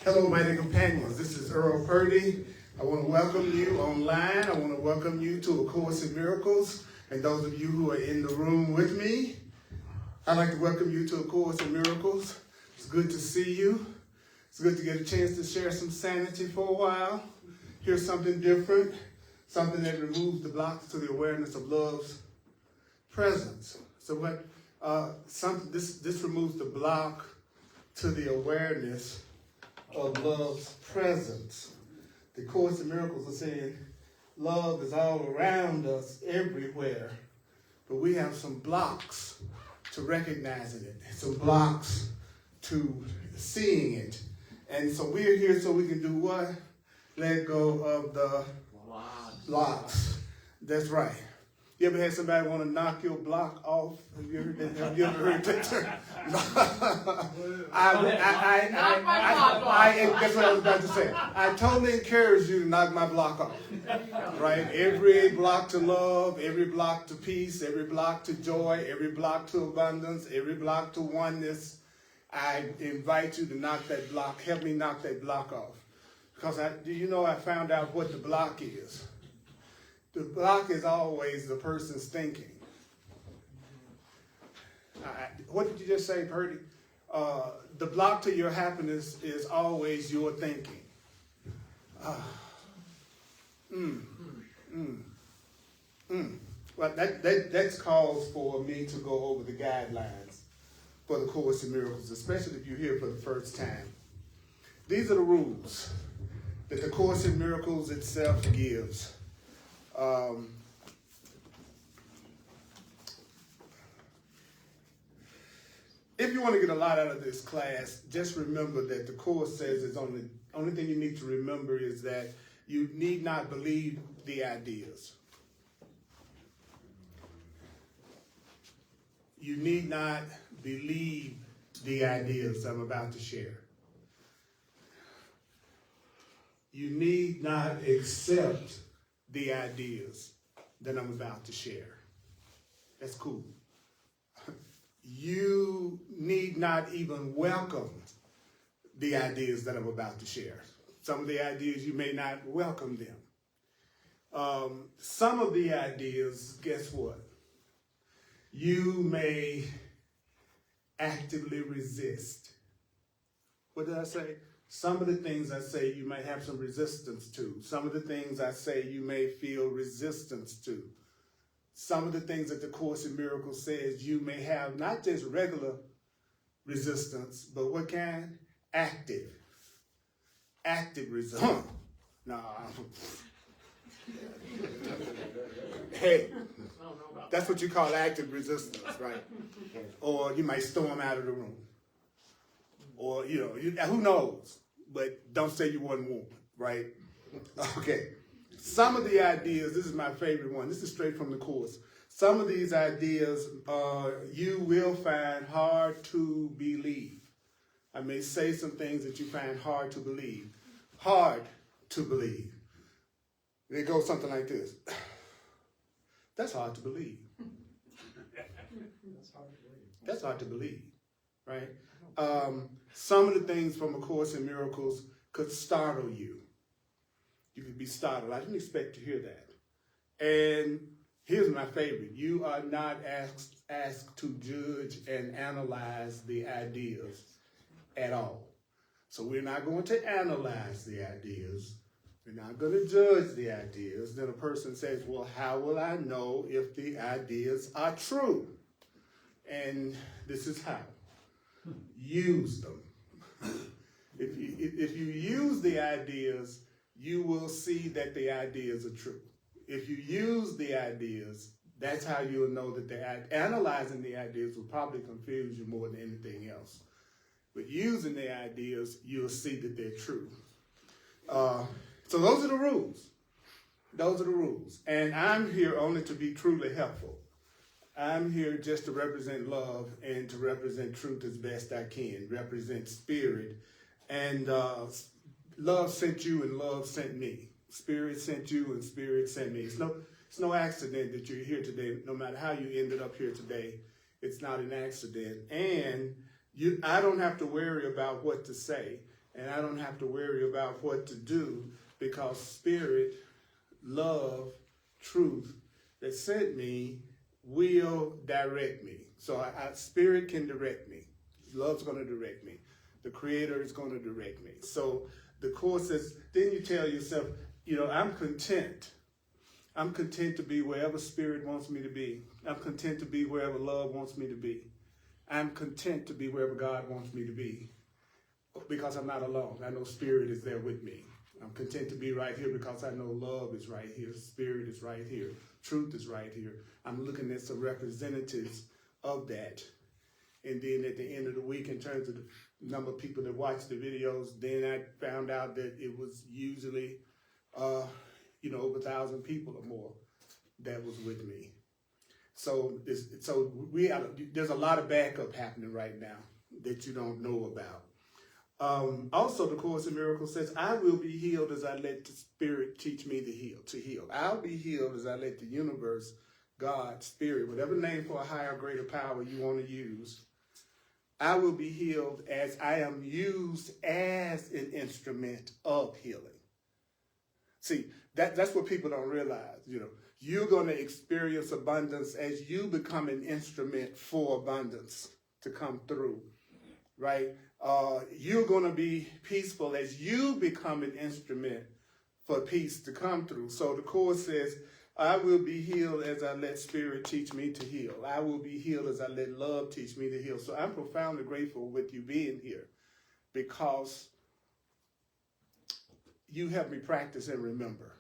Hello, my dear companions. This is Earl Purdy. I want to welcome you online. I want to welcome you to A Course in Miracles. And those of you who are in the room with me, I'd like to welcome you to A Course in Miracles. It's good to see you. It's good to get a chance to share some sanity for a while. Hear something different, something that removes the blocks to the awareness of love's presence. So this removes the block to the awareness of love's presence. The Course in Miracles are saying love is all around us everywhere, but we have some blocks to recognizing it, some blocks to seeing it. And so we're here so we can do what? Let go of the blocks. That's right. You ever had somebody want to knock your block off? Have you ever heard that term? That's what I was about to say. I totally encourage you to knock my block off. Right? Every block to love, every block to peace, every block to joy, every block to abundance, every block to oneness. I invite you to knock that block. Help me knock that block off. Because I found out what the block is. The block is always the person's thinking. What did you just say, Purdy? The block to your happiness is always your thinking. Well, that's cause for me to go over the guidelines for the Course in Miracles, especially if you're here for the first time. These are the rules that the Course in Miracles itself gives. If you want to get a lot out of this class, just remember that the Course says it's only thing you need to remember is that you need not believe the ideas. You need not believe the ideas I'm about to share. You need not accept the ideas that I'm about to share. That's cool. You need not even welcome the ideas that I'm about to share. Some of the ideas, you may not welcome them. Some of the ideas, guess what? You may actively resist. What did I say? Some of the things I say you may have some resistance to. Some of the things I say you may feel resistance to. Some of the things that the Course in Miracles says you may have not just regular resistance, but what kind? Active. Active resistance. Hey, that's what you call active resistance, right? Or you might storm out of the room. Or, who knows? But don't say you wasn't warned, right? Okay. Some of the ideas, this is my favorite one. This is straight from the Course. Some of these ideas you will find hard to believe. I may say some things that you find hard to believe. Hard to believe. It goes something like this. That's hard to believe. That's hard to believe, right? Some of the things from A Course in Miracles could startle you. You could be startled. I didn't expect to hear that. And here's my favorite. You are not asked to judge and analyze the ideas at all. So we're not going to analyze the ideas. We're not going to judge the ideas. Then a person says, well, how will I know if the ideas are true? And this is how. Use them. If you use the ideas, you will see that the ideas are true. If you use the ideas, that's how you'll know that analyzing the ideas will probably confuse you more than anything else. But using the ideas, you'll see that they're true. So those are the rules. Those are the rules. And I'm here only to be truly helpful. I'm here just to represent love and to represent truth as best I can, represent spirit. And love sent you and love sent me. Spirit sent you and spirit sent me. It's no accident that you're here today. No matter how you ended up here today, it's not an accident. And I don't have to worry about what to say. and I don't have to worry about what to do because Spirit, love, truth that sent me will direct me. So Spirit can direct me. Love's going to direct me. The Creator is going to direct me. So the Course says, then you tell yourself, I'm content. I'm content to be wherever Spirit wants me to be. I'm content to be wherever love wants me to be. I'm content to be wherever God wants me to be because I'm not alone. I know Spirit is there with me. I'm content to be right here because I know love is right here. Spirit is right here. Truth is right here. I'm looking at some representatives of that. And then at the end of the week, in terms of the number of people that watch the videos, then I found out that it was usually, over 1,000 people or more that was with me. So there's a lot of backup happening right now that you don't know about. Also, the Course in Miracles says, I will be healed as I let the Spirit teach me to heal. I'll be healed as I let the universe, God, Spirit, whatever name for a higher, greater power you want to use, I will be healed as I am used as an instrument of healing. See, that's what people don't realize. You're going to experience abundance as you become an instrument for abundance to come through, right? You're going to be peaceful as you become an instrument for peace to come through. So the Course says, I will be healed as I let Spirit teach me to heal. I will be healed as I let love teach me to heal. So I'm profoundly grateful with you being here because you help me practice and remember.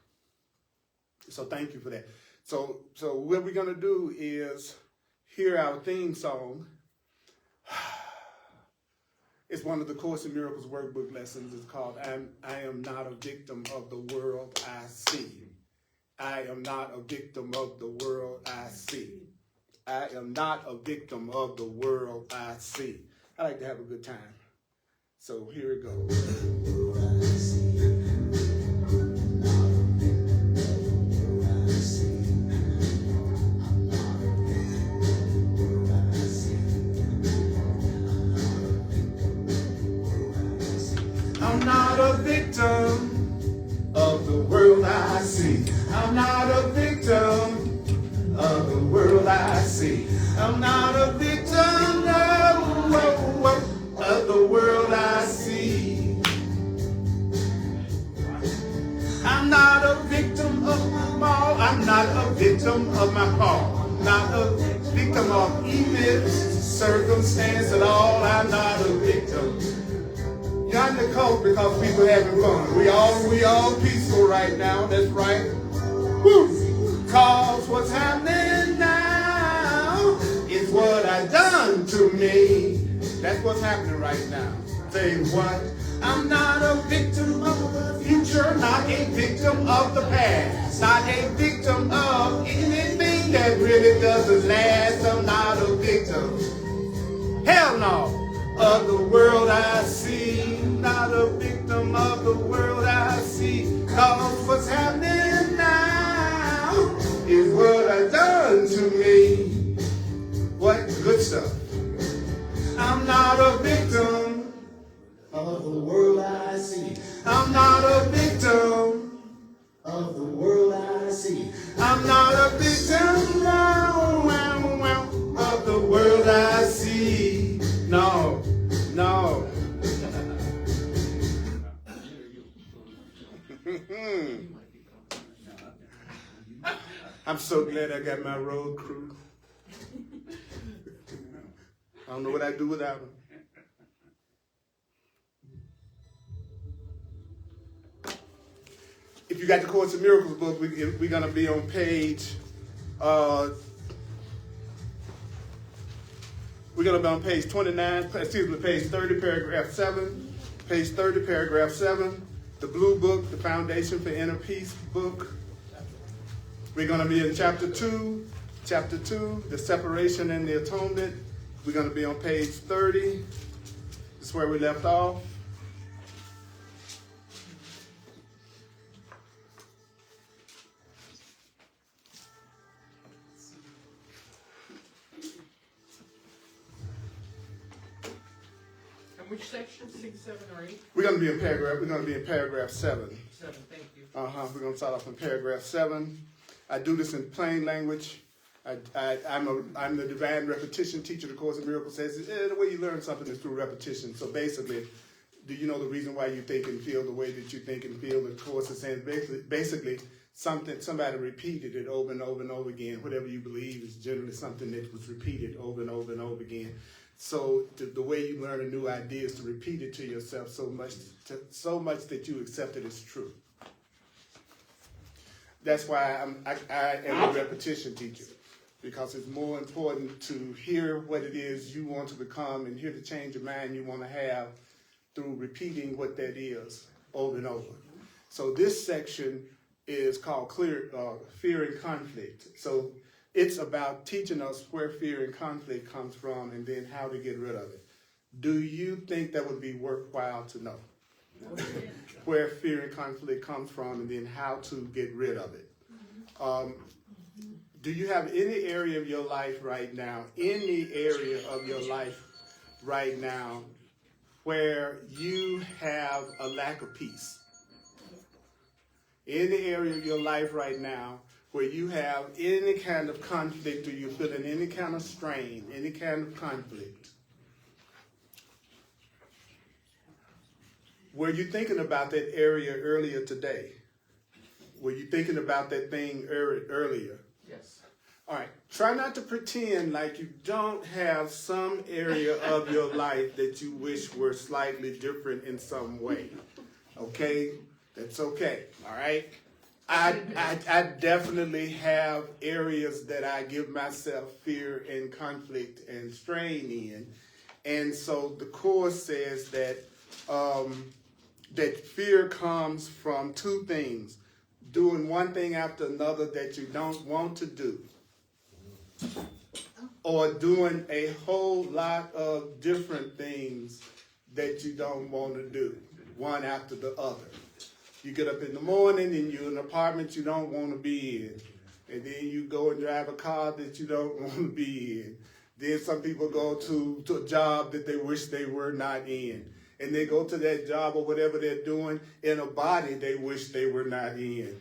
So thank you for that. So what we're going to do is hear our theme song. It's one of the Course in Miracles workbook lessons. It's called I Am Not a Victim of the World I See. I am not a victim of the world I see. I am not a victim of the world I see. I like to have a good time. So here it goes. I'm not a victim of the world I see. I'm not a victim of the world I see. I'm not a victim of the world I see. I'm not a victim of my fall. I'm not a victim of my fall. Not a victim of events, circumstance at all. I'm not a victim. You're not in the cold because people having fun. We all peaceful right now. That's right. Woo! Cause what's happening now is what I done to me. That's what's happening right now. Say what? I'm not a victim of the future, not a victim of the past, not a victim of anything that really doesn't last. I'm not a victim. Hell no. Of the world I see, not a victim of the world I see. Cause what's happening now is what I done to me. What good stuff. I'm not a victim of the world I see. I'm not a victim of the world I see. I'm not a victim of the world I see. No. No. I'm so glad I got my road crew. I don't know what I'd do without them. If you got the Course in Miracles book, we're going to be on page... We're going to be on page 29, page 30, paragraph 7. Page 30, paragraph 7. The blue book, the Foundation for Inner Peace book. We're going to be in chapter 2, the separation and the atonement. We're going to be on page 30. This is where we left off. Come Which section? 6, 7, or 8? We're going to be in paragraph 7. 7, thank you. We're going to start off in paragraph 7. I do this in plain language. I'm the divine repetition teacher. The Course in Miracles says the way you learn something is through repetition. So basically, do you know the reason why you think and feel the way that you think and feel? The Course is saying basically somebody repeated it over and over and over again. Whatever you believe is generally something that was repeated over and over and over again. So the way you learn a new idea is to repeat it to yourself so much that you accept it as true. That's why I am a repetition teacher, because it's more important to hear what it is you want to become and hear the change of mind you want to have through repeating what that is over and over. So this section is called Fear and Conflict. So it's about teaching us where fear and conflict comes from and then how to get rid of it. Do you think that would be worthwhile to know? Where fear and conflict comes from and then how to get rid of it. Do you have any area of your life right now, where you have a lack of peace? Any area of your life right now where you have any kind of conflict or you're feeling any kind of strain, any kind of conflict? Were you thinking about that area earlier today? Were you thinking about that thing earlier? Yes. All right. Try not to pretend like you don't have some area of your life that you wish were slightly different in some way. Okay? That's okay. All right? I definitely have areas that I give myself fear and conflict and strain in. And so the Course says that that fear comes from two things: doing one thing after another that you don't want to do, or doing a whole lot of different things that you don't want to do, one after the other. You get up in the morning and you're in an apartment you don't want to be in. And then you go and drive a car that you don't want to be in. Then some people go to a job that they wish they were not in. And they go to that job or whatever they're doing in a body they wish they were not in.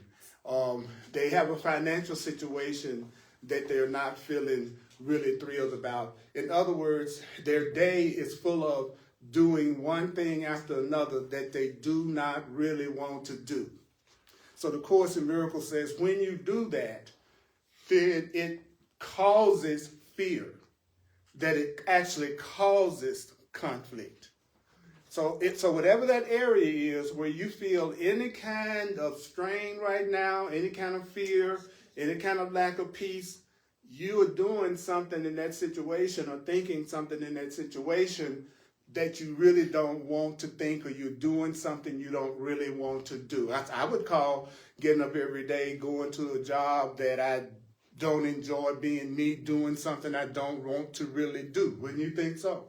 They have a financial situation that they're not feeling really thrilled about. In other words, their day is full of doing one thing after another that they do not really want to do. So the Course in Miracles says when you do that, then it causes fear, that it actually causes conflict. So whatever that area is where you feel any kind of strain right now, any kind of fear, any kind of lack of peace, you are doing something in that situation or thinking something in that situation that you really don't want to think, or you're doing something you don't really want to do. I would call getting up every day, going to a job that I don't enjoy, being me, doing something I don't want to really do. Wouldn't you think so?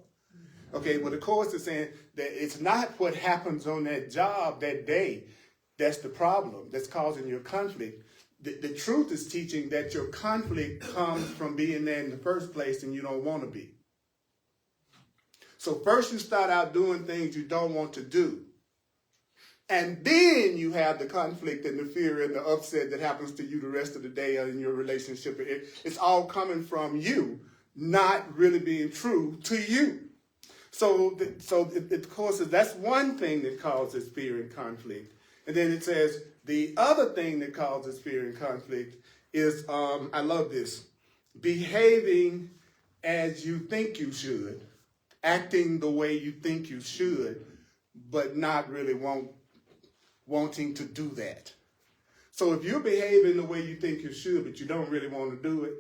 Okay, well, the Course is saying that it's not what happens on that job that day that's the problem, that's causing your conflict. The truth is teaching that your conflict comes from being there in the first place and you don't want to be. So first you start out doing things you don't want to do. And then you have the conflict and the fear and the upset that happens to you the rest of the day in your relationship. It's all coming from you, not really being true to you. So the Course says that's one thing that causes fear and conflict. And then it says the other thing that causes fear and conflict is, I love this, behaving as you think you should, acting the way you think you should, but not really wanting to do that. So if you're behaving the way you think you should, but you don't really want to do it,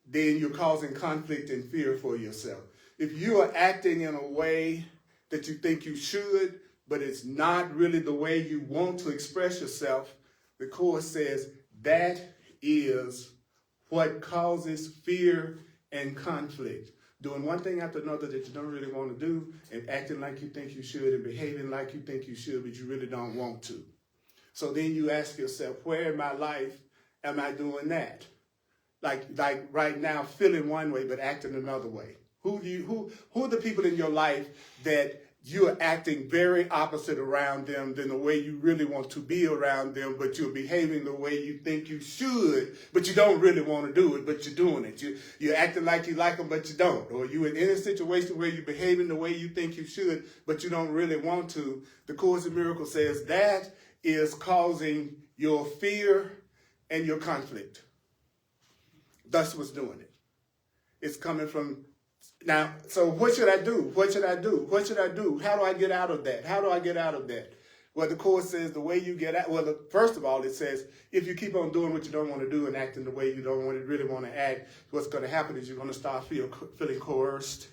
then you're causing conflict and fear for yourself. If you are acting in a way that you think you should, but it's not really the way you want to express yourself, the Course says that is what causes fear and conflict. Doing one thing after another that you don't really want to do, and acting like you think you should, and behaving like you think you should, but you really don't want to. So then you ask yourself, where in my life am I doing that? Like right now, feeling one way, but acting another way. Who are the people in your life that you are acting very opposite around them than the way you really want to be around them, but you're behaving the way you think you should, but you don't really want to do it, but you're doing it. You're acting like you like them, but you don't. Or you're in a situation where you're behaving the way you think you should, but you don't really want to. The Course in Miracles says that is causing your fear and your conflict. That's what's doing it. It's coming from... Now, so what should I do? What should I do? What should I do? How do I get out of that? How do I get out of that? Well, the Course says the way you get out, well, first of all, it says if you keep on doing what you don't want to do and acting the way you don't really want to act, what's going to happen is you're going to start feeling coerced.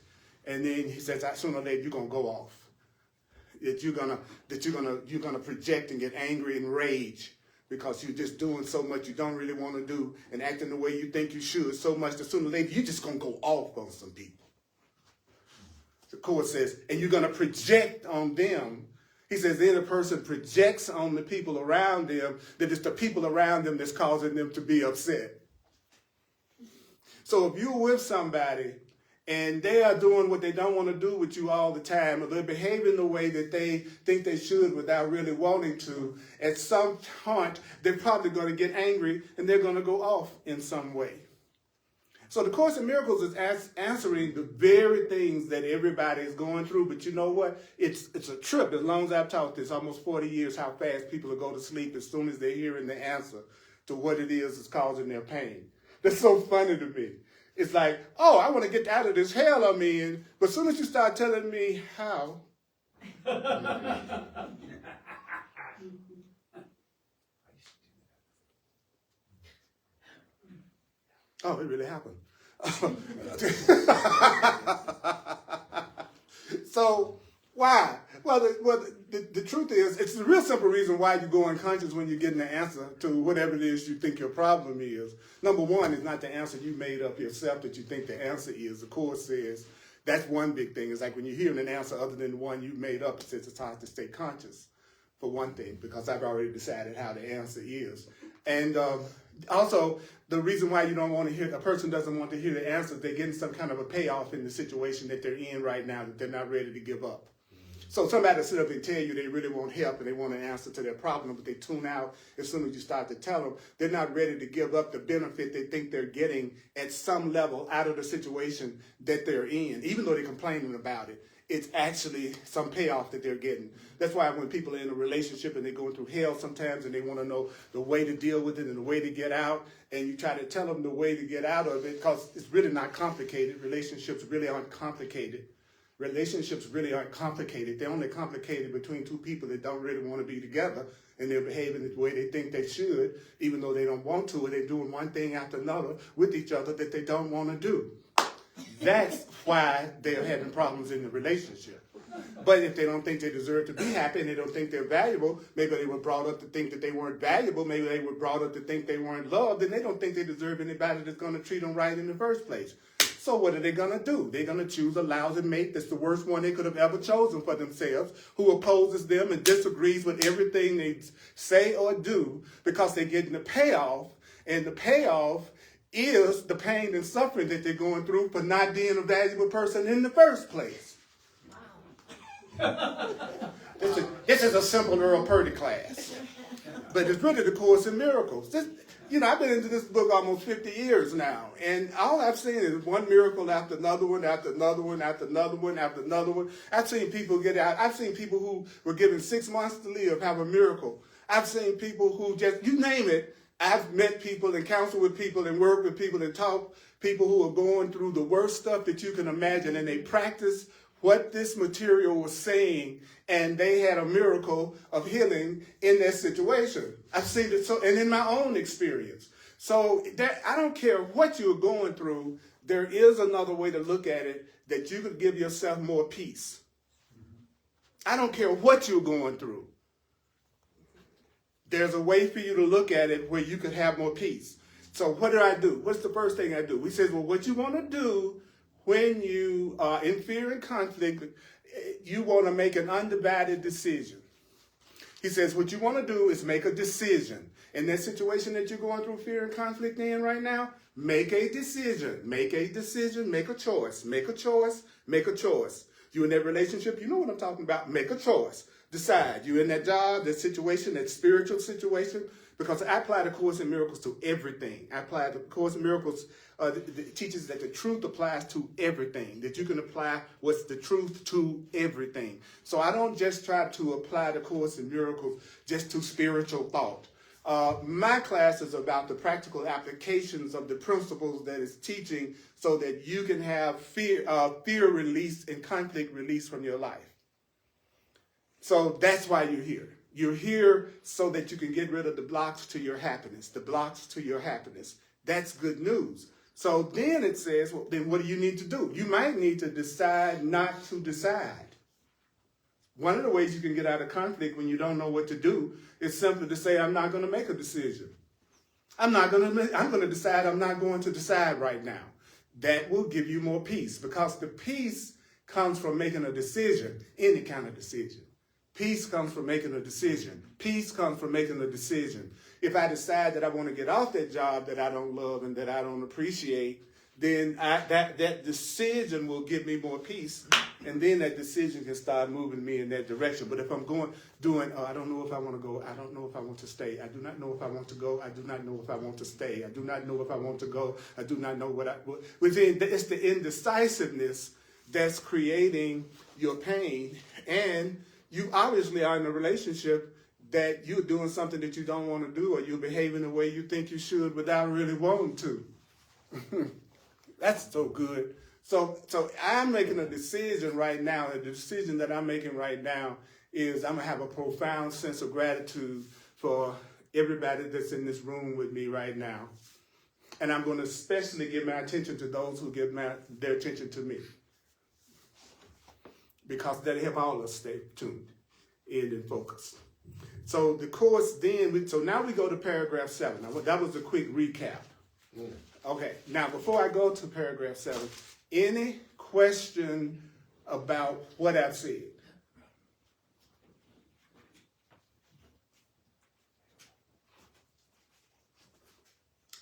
And then he says, sooner or later, you're going to go off. That you're gonna project and get angry and rage because you're just doing so much you don't really want to do and acting the way you think you should so much that sooner or later, you're just going to go off on some people. The Course says, and you're going to project on them. He says, then a person projects on the people around them, that it's the people around them that's causing them to be upset. So if you're with somebody and they are doing what they don't want to do with you all the time, or they're behaving the way that they think they should without really wanting to, at some point, they're probably going to get angry and they're going to go off in some way. So the Course in Miracles is answering the very things that everybody is going through. But you know what? It's a trip. As long as I've taught this, almost 40 years, how fast people will go to sleep as soon as they're hearing the answer to what it is that's causing their pain. That's so funny to me. It's like, oh, I want to get out of this hell I'm in. But as soon as you start telling me how, oh, it really happened. So, why? Well, the truth is, it's the real simple reason why you go unconscious when you're getting the answer to whatever it is you think your problem is. Number one is not the answer you made up yourself that you think the answer is. The Course says that's one big thing. It's like when you're hearing an answer other than the one you made up, it says it's hard to stay conscious, for one thing, because I've already decided how the answer is. And also, the reason why you don't want to hear, a person doesn't want to hear the answer, they're getting some kind of a payoff in the situation that they're in right now, that they're not ready to give up. So somebody will sit up and tell you they really want help and they want an answer to their problem, but they tune out as soon as you start to tell them. They're not ready to give up the benefit they think they're getting at some level out of the situation that they're in, even though they're complaining about it. It's actually some payoff that they're getting. That's why when people are in a relationship and they're going through hell sometimes and they want to know the way to deal with it and the way to get out, and you try to tell them the way to get out of it, because it's really not complicated. Relationships really aren't complicated. Relationships really aren't complicated. They're only complicated between two people that don't really want to be together, and they're behaving the way they think they should, even though they don't want to, and they're doing one thing after another with each other that they don't want to do. That's why they're having problems in the relationship. But if they don't think they deserve to be happy and they don't think they're valuable, maybe they were brought up to think that they weren't valuable, maybe they were brought up to think they weren't loved, and they don't think they deserve anybody that's going to treat them right in the first place. So what are they going to do? They're going to choose a lousy mate that's the worst one they could have ever chosen for themselves, who opposes them and disagrees with everything they say or do, because they're getting the payoff, and the payoff is the pain and suffering that they're going through for not being a valuable person in the first place. Wow. This is a simple Earl Purdy class. But it's really the Course in Miracles. I've been into this book almost 50 years now, and all I've seen is one miracle after another one, after another one, after another one, after another one. I've seen people get out. I've seen people who were given 6 months to live have a miracle. I've seen people who just, you name it, I've met people and counseled with people and worked with people and taught people who are going through the worst stuff that you can imagine, and they practice what this material was saying, and they had a miracle of healing in their situation. I've seen it so, and in my own experience. So I don't care what you're going through, there is another way to look at it, that you could give yourself more peace. I don't care what you're going through. There's a way for you to look at it where you could have more peace. So what do? What's the first thing I do? He says, well, what you want to do when you are in fear and conflict, you want to make an undivided decision. He says, what you want to do is make a decision. In that situation that you're going through fear and conflict in right now, make a decision. Make a decision. Make a choice. Make a choice. Make a choice. You in that relationship, you know what I'm talking about. Make a choice. Decide. You in that job, that situation, that spiritual situation. Because I apply the Course in Miracles to everything. I apply the Course in Miracles it teaches that the truth applies to everything, that you can apply what's the truth to everything. So I don't just try to apply the Course in Miracles just to spiritual thought. My class is about the practical applications of the principles that it's teaching so that you can have fear release and conflict release from your life. So that's why you're here. You're here so that you can get rid of the blocks to your happiness, the blocks to your happiness. That's good news. So then it says, well, then what do you need to do? You might need to decide not to decide. One of the ways you can get out of conflict when you don't know what to do is simply to say, I'm not going to make a decision. I'm going to decide I'm not going to decide right now. That will give you more peace because the peace comes from making a decision, any kind of decision. Peace comes from making a decision. Peace comes from making a decision. If I decide that I want to get off that job that I don't love and that I don't appreciate, then that decision will give me more peace. And then that decision can start moving me in that direction. But if I'm I don't know if I want to go. I don't know if I want to stay. I do not know if I want to go. I do not know if I want to stay. I do not know if I want to go. I do not know it's the indecisiveness that's creating your pain. And you obviously are in a relationship that you're doing something that you don't want to do, or you're behaving the way you think you should without really wanting to. That's so good. So I'm making a decision right now. And the decision that I'm making right now is I'm going to have a profound sense of gratitude for everybody that's in this room with me right now. And I'm going to especially give my attention to those who give their attention to me. Because that'll help all of us stay tuned in and focused. So the course then, so now we go to paragraph 7. Now, that was a quick recap. Okay, now before I go to paragraph 7, any question about what I've said?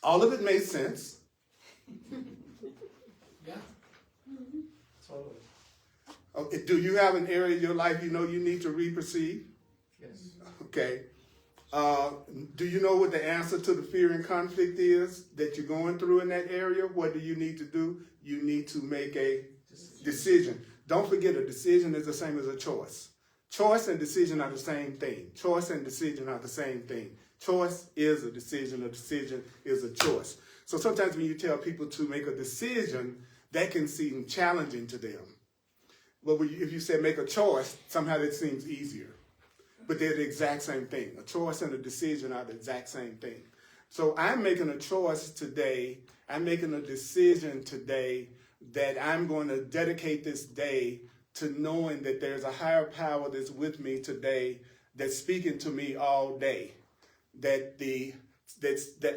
All of it made sense. Yeah. Totally. Okay, do you have an area of your life you know you need to re-perceive? Yes. Okay. Do you know what the answer to the fear and conflict is that you're going through in that area? What do you need to do? You need to make a decision. Don't forget, a decision is the same as a choice. Choice and decision are the same thing. Choice and decision are the same thing. Choice is a decision is a choice. So sometimes when you tell people to make a decision, that can seem challenging to them. But if you say make a choice, somehow that seems easier. But they're the exact same thing. A choice and a decision are the exact same thing. So I'm making a choice today. I'm making a decision today that I'm going to dedicate this day to knowing that there's a higher power that's with me today, that's speaking to me all day, that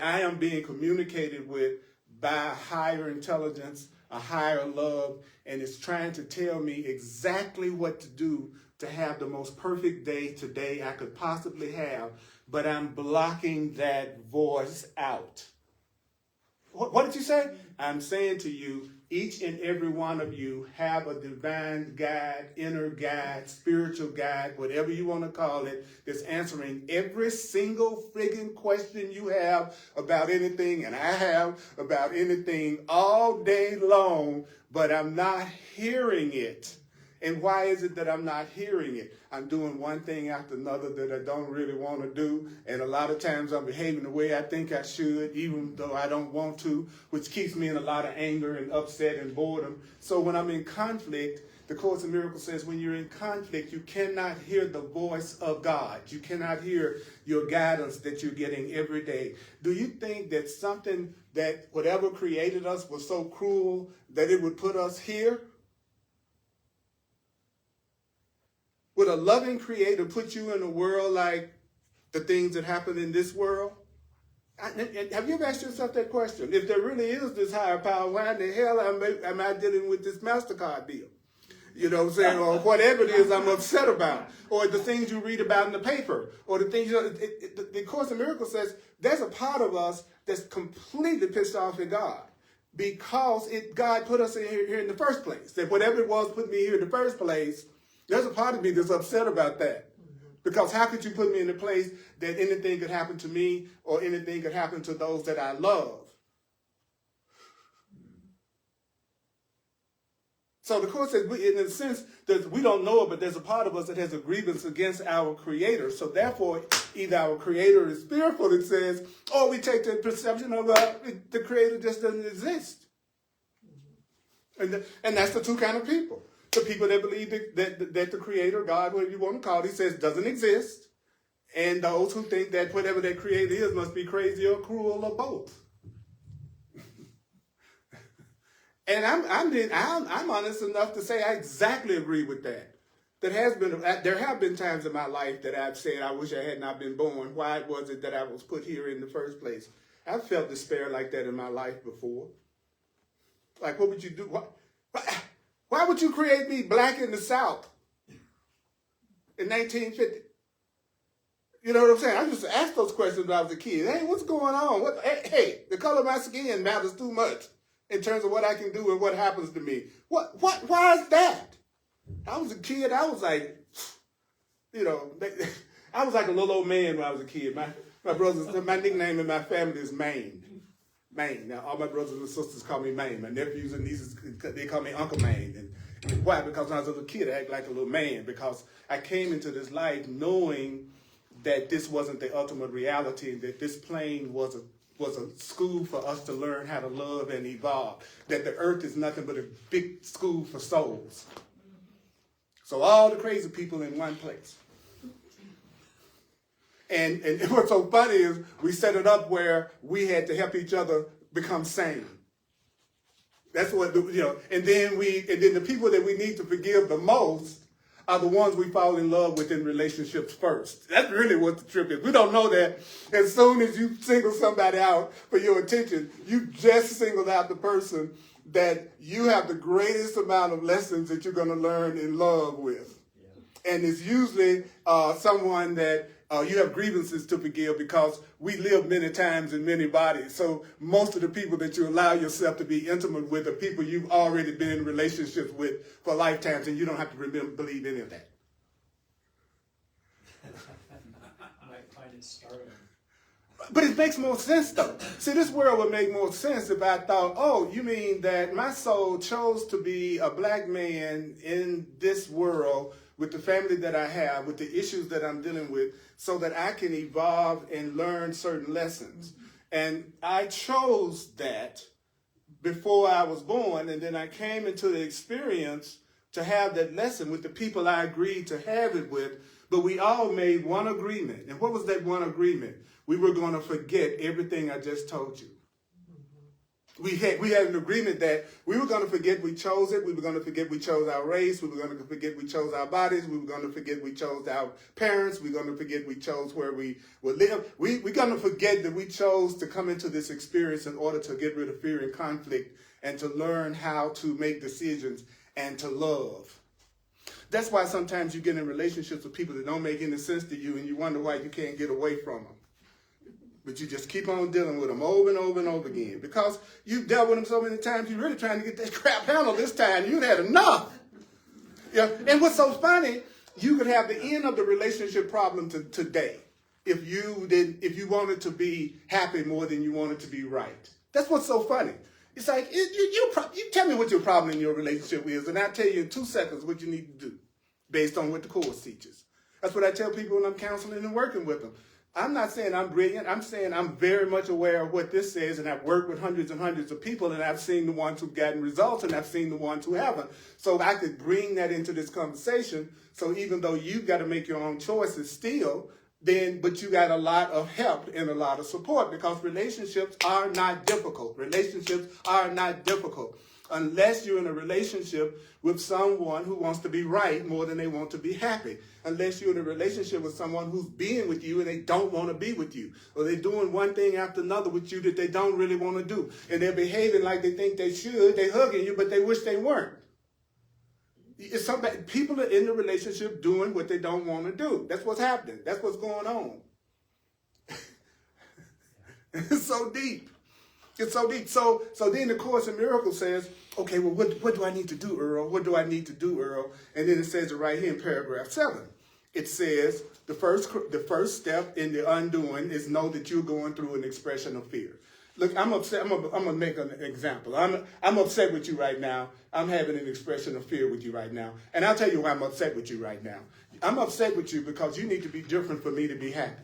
I am being communicated with by a higher intelligence, a higher love, and it's trying to tell me exactly what to do to have the most perfect day today I could possibly have, but I'm blocking that voice out. What did you say? I'm saying to you, each and every one of you have a divine guide, inner guide, spiritual guide, whatever you want to call it, that's answering every single friggin' question you have about anything, and I have about anything all day long, but I'm not hearing it. And why is it that I'm not hearing it? I'm doing one thing after another that I don't really want to do. And a lot of times I'm behaving the way I think I should, even though I don't want to, which keeps me in a lot of anger and upset and boredom. So when I'm in conflict, the Course in Miracles says when you're in conflict, you cannot hear the voice of God. You cannot hear your guidance that you're getting every day. Do you think that something that whatever created us was so cruel that it would put us here? Would a loving creator put you in a world like the things that happen in this world? Have you ever asked yourself that question? If there really is this higher power, why in the hell am I dealing with this MasterCard bill? You know what I'm saying? Or whatever it is I'm upset about. Or the things you read about in the paper. Or the things, the Course in Miracles says there's a part of us that's completely pissed off at God. Because God put us in here in the first place. That whatever it was put me here in the first place, there's a part of me that's upset about that. Because how could you put me in a place that anything could happen to me or anything could happen to those that I love? So the Course says, in a sense, that we don't know it, but there's a part of us that has a grievance against our Creator. So therefore, either our Creator is fearful and says, or we take the perception of the Creator just doesn't exist. And that's the two kind of people. The people that believe that the Creator, God, whatever you want to call it, he says doesn't exist. And those who think that whatever that Creator is must be crazy or cruel or both. And I'm honest enough to say I exactly agree with that. There have been times in my life that I've said I wish I had not been born. Why was it that I was put here in the first place? I've felt despair like that in my life before. Like, what would you do? Why would you create me black in the South in 1950? You know what I'm saying? I used to ask those questions when I was a kid. Hey, what's going on? Hey, the color of my skin matters too much in terms of what I can do and what happens to me. Why is that? I was a kid. I was like, I was like a little old man when I was a kid. My brothers, my nickname in my family is Maine. Maine. Now, all my brothers and sisters call me Maine. My nephews and nieces, they call me Uncle Maine. And why? Because when I was a little kid, I acted like a little man. Because I came into this life knowing that this wasn't the ultimate reality, and that this plane was a school for us to learn how to love and evolve. That the earth is nothing but a big school for souls. So all the crazy people in one place. And what's so funny is we set it up where we had to help each other become sane. That's what, and then the people that we need to forgive the most are the ones we fall in love with in relationships first. That's really what the trip is. We don't know that as soon as you single somebody out for your attention, you just singled out the person that you have the greatest amount of lessons that you're going to learn in love with. Yeah. And it's usually someone that you have grievances to forgive, because we live many times in many bodies. So most of the people that you allow yourself to be intimate with are people you've already been in relationships with for lifetimes, and you don't have to believe any of that. I might find it startling. But it makes more sense, though. See, this world would make more sense if I thought, oh, you mean that my soul chose to be a black man in this world with the family that I have, with the issues that I'm dealing with, so that I can evolve and learn certain lessons. And I chose that before I was born, and then I came into the experience to have that lesson with the people I agreed to have it with, but we all made one agreement. And what was that one agreement? We were going to forget everything I just told you. We had an agreement that we were going to forget we chose it. We were going to forget we chose our race. We were going to forget we chose our bodies. We were going to forget we chose our parents. We were going to forget we chose where we would live. We're going to forget that we chose to come into this experience in order to get rid of fear and conflict and to learn how to make decisions and to love. That's why sometimes you get in relationships with people that don't make any sense to you, and you wonder why you can't get away from them. But you just keep on dealing with them over and over and over again. Because you've dealt with them so many times, you're really trying to get that crap handled this time. You've had enough. Yeah. And what's so funny, you could have the end of the relationship problem today if you wanted to be happy more than you wanted to be right. That's what's so funny. It's like, you tell me what your problem in your relationship is, and I'll tell you in 2 seconds what you need to do based on what the Course teaches. That's what I tell people when I'm counseling and working with them. I'm not saying I'm brilliant. I'm saying I'm very much aware of what this says, and I've worked with hundreds and hundreds of people, and I've seen the ones who've gotten results, and I've seen the ones who haven't. So I could bring that into this conversation. So even though you've got to make your own choices still, but you got a lot of help and a lot of support, because relationships are not difficult. Relationships are not difficult unless you're in a relationship with someone who wants to be right more than they want to be happy. Unless you're in a relationship with someone who's being with you and they don't want to be with you. Or they're doing one thing after another with you that they don't really want to do. And they're behaving like they think they should. They're hugging you, but they wish they weren't. It's somebody, people are in the relationship doing what they don't want to do. That's what's happening. That's what's going on. It's so deep. It's so deep. So then the Course in Miracles says, okay, well, what do I need to do, Earl? What do I need to do, Earl? And then it says it right here in paragraph 7. It says the first step in the undoing is know that you're going through an expression of fear. Look, I'm upset. I'm gonna make an example. I'm upset with you right now. I'm having an expression of fear with you right now. And I'll tell you why I'm upset with you right now. I'm upset with you because you need to be different for me to be happy.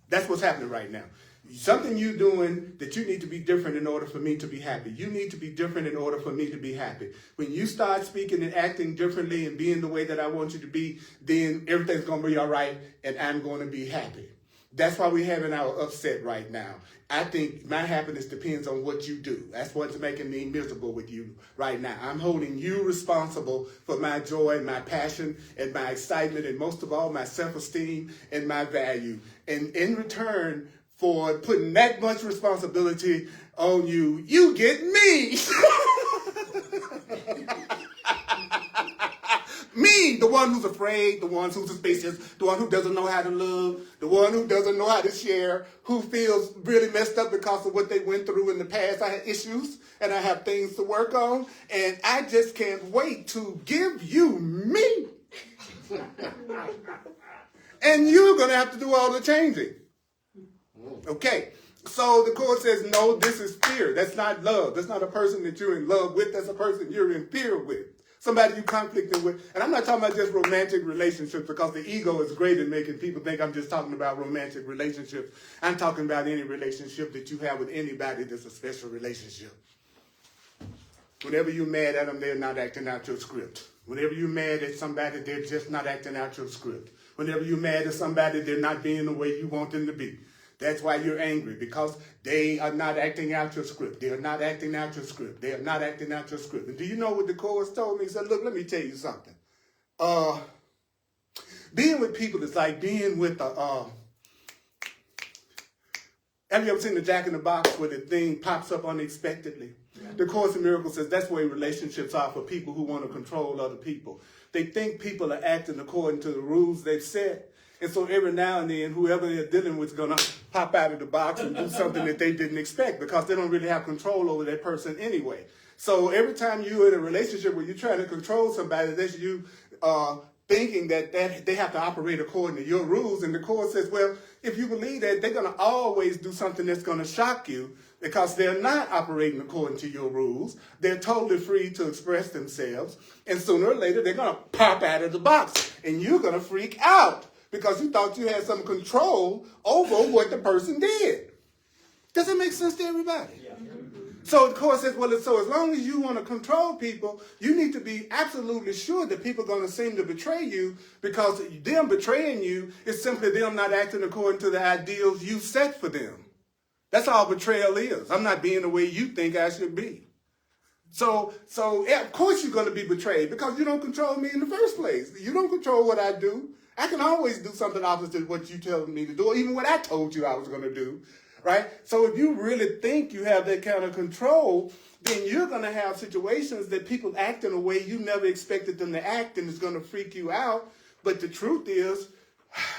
That's what's happening right now. Something you're doing that you need to be different in order for me to be happy. You need to be different in order for me to be happy. When you start speaking and acting differently and being the way that I want you to be, then everything's going to be all right and I'm going to be happy. That's why we're having our upset right now. I think my happiness depends on what you do. That's what's making me miserable with you right now. I'm holding you responsible for my joy and my passion and my excitement and most of all my self-esteem and my value. And in return for putting that much responsibility on you, you get me. Me, the one who's afraid, the one who's suspicious, the one who doesn't know how to love, the one who doesn't know how to share, who feels really messed up because of what they went through in the past. I had issues and I have things to work on, and I just can't wait to give you me. And you're going to have to do all the changing. Okay, so the Course says, no, this is fear. That's not love. That's not a person that you're in love with. That's a person you're in fear with. Somebody you're conflicting with. And I'm not talking about just romantic relationships because the ego is great at making people think I'm just talking about romantic relationships. I'm talking about any relationship that you have with anybody that's a special relationship. Whenever you're mad at them, they're not acting out your script. Whenever you're mad at somebody, they're just not acting out your script. Whenever you're mad at somebody, they're not being the way you want them to be. That's why you're angry, because they are not acting out your script. They are not acting out your script. They are not acting out your script. And do you know what the Course told me? He said, look, let me tell you something. Being with people is like being with a... have you ever seen the Jack in the Box where the thing pops up unexpectedly? Yeah. The Course in Miracles says that's the way relationships are for people who want to control other people. They think people are acting according to the rules they've set. And so every now and then, whoever they're dealing with is going to pop out of the box and do something that they didn't expect because they don't really have control over that person anyway. So every time you're in a relationship where you're trying to control somebody, that's you thinking that they have to operate according to your rules. And the Course says, well, if you believe that, they're going to always do something that's going to shock you because they're not operating according to your rules. They're totally free to express themselves. And sooner or later, they're going to pop out of the box and you're going to freak out, because you thought you had some control over what the person did. Does that make sense to everybody? Yeah. So the Course says, well, so as long as you want to control people, you need to be absolutely sure that people are going to seem to betray you, because them betraying you is simply them not acting according to the ideals you set for them. That's all betrayal is. I'm not being the way you think I should be. So yeah, of course you're going to be betrayed because you don't control me in the first place. You don't control what I do. I can always do something opposite of what you tell me to do, or even what I told you I was going to do, right? So if you really think you have that kind of control, then you're going to have situations that people act in a way you never expected them to act, and it's going to freak you out. But the truth is,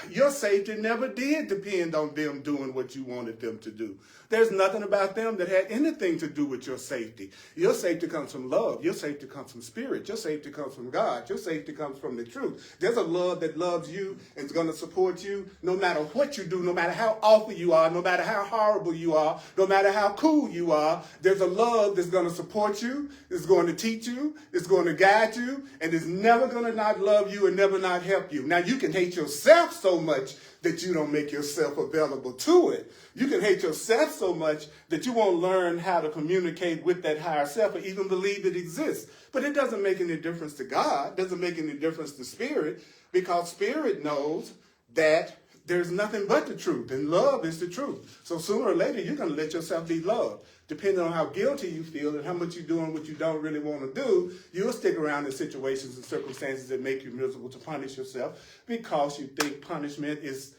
your safety never did depend on them doing what you wanted them to do. There's nothing about them that had anything to do with your safety. Your safety comes from love. Your safety comes from spirit. Your safety comes from God. Your safety comes from the truth. There's a love that loves you and is going to support you no matter what you do, no matter how awful you are, no matter how horrible you are, no matter how cool you are. There's a love that's going to support you, is going to teach you, is going to guide you, and is never going to not love you and never not help you. Now, you can hate yourself so much that you don't make yourself available to it. You can hate yourself so much that you won't learn how to communicate with that higher self or even believe it exists. But it doesn't make any difference to God, doesn't make any difference to spirit, because spirit knows that there's nothing but the truth, and love is the truth. So sooner or later, you're going to let yourself be loved. Depending on how guilty you feel and how much you're doing what you don't really want to do, you'll stick around in situations and circumstances that make you miserable to punish yourself because you think punishment is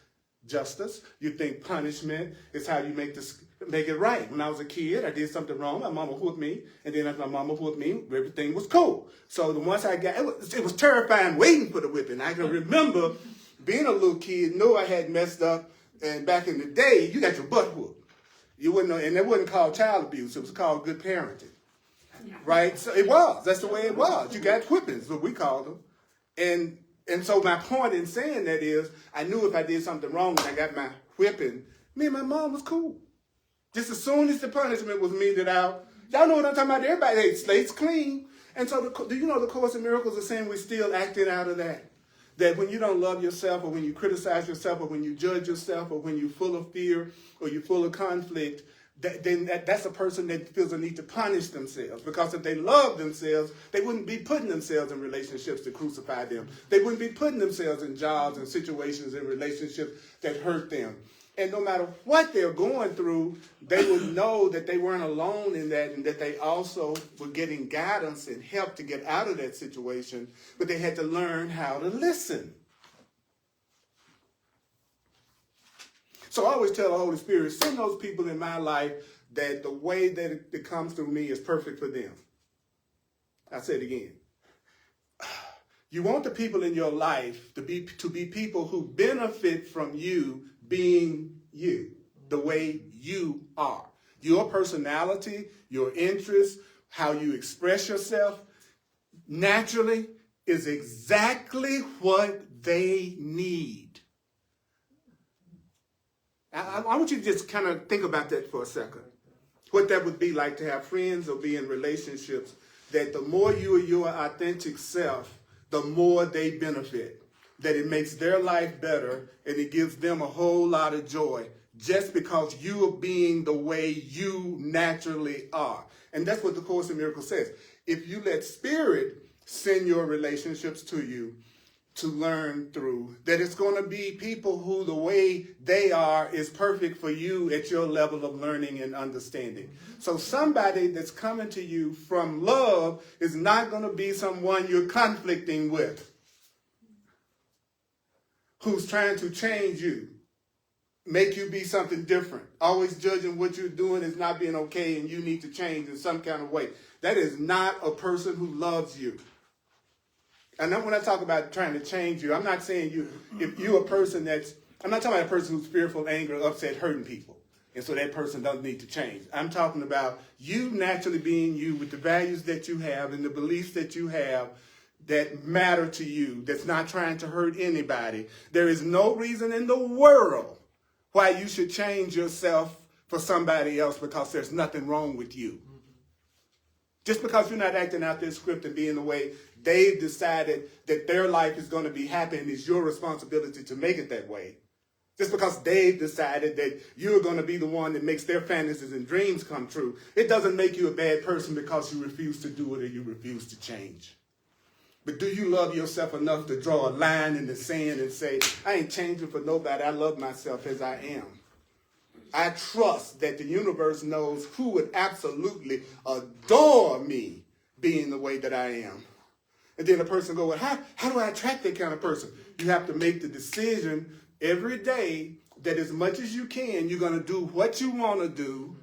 justice. You think punishment is how you make make it right. When I was a kid, I did something wrong. My mama whooped me, and then after my mama whooped me, everything was cool. So once I got, it was terrifying waiting for the whipping. I can remember being a little kid, knew I had messed up, and back in the day, you got your butt whooped. You wouldn't know, and that wasn't called child abuse. It was called good parenting, right? So it was. That's the way it was. You got whippings, what we called them, and so my point in saying that is, I knew if I did something wrong and I got my whipping, me and my mom was cool. Just as soon as the punishment was meted out, y'all know what I'm talking about. Everybody, hey, slate's clean. And so, do you know the Course in Miracles is saying we're still acting out of that? That when you don't love yourself, or when you criticize yourself, or when you judge yourself, or when you're full of fear, or you're full of conflict, that's a person that feels a need to punish themselves. Because if they love themselves, they wouldn't be putting themselves in relationships to crucify them. They wouldn't be putting themselves in jobs and situations and relationships that hurt them. And no matter what they're going through, they would know that they weren't alone in that, and that they also were getting guidance and help to get out of that situation, but they had to learn how to listen. So I always tell the Holy Spirit, send those people in my life that the way that it comes through me is perfect for them. I say it again. You want the people in your life to be people who benefit from you being you, the way you are. Your personality, your interests, how you express yourself, naturally is exactly what they need. I want you to just kind of think about that for a second. What that would be like to have friends or be in relationships that the more you are your authentic self, the more they benefit. That it makes their life better and it gives them a whole lot of joy just because you are being the way you naturally are. And that's what the Course in Miracles says. If you let Spirit send your relationships to you to learn through, that it's going to be people who the way they are is perfect for you at your level of learning and understanding. So somebody that's coming to you from love is not going to be someone you're conflicting with, who's trying to change you, make you be something different, always judging what you're doing as not being okay and you need to change in some kind of way. That is not a person who loves you. And then when I talk about trying to change you, I'm not saying if you're a person I'm not talking about a person who's fearful, angry, upset, hurting people. And so that person doesn't need to change. I'm talking about you naturally being you with the values that you have and the beliefs that you have that matter to you, that's not trying to hurt anybody. There is no reason in the world why you should change yourself for somebody else because there's nothing wrong with you. Just because you're not acting out this script and being the way they've decided that their life is going to be happy and it's your responsibility to make it that way. Just because they've decided that you're going to be the one that makes their fantasies and dreams come true, it doesn't make you a bad person because you refuse to do it or you refuse to change. But do you love yourself enough to draw a line in the sand and say, I ain't changing for nobody. I love myself as I am. I trust that the universe knows who would absolutely adore me being the way that I am. And then the person goes, well, how do I attract that kind of person? You have to make the decision every day that as much as you can, you're going to do what you want to do.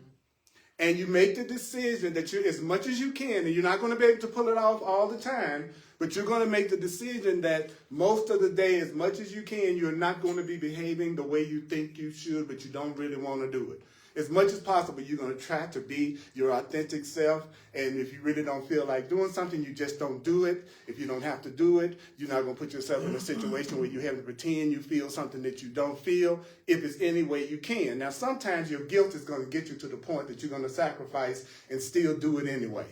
And you make the decision that as much as you can, and you're not going to be able to pull it off all the time, but you're going to make the decision that most of the day, as much as you can, you're not going to be behaving the way you think you should, but you don't really want to do it. As much as possible, you're going to try to be your authentic self. And if you really don't feel like doing something, you just don't do it. If you don't have to do it, you're not going to put yourself in a situation where you have to pretend you feel something that you don't feel, if it's any way you can. Now, sometimes your guilt is going to get you to the point that you're going to sacrifice and still do it anyway.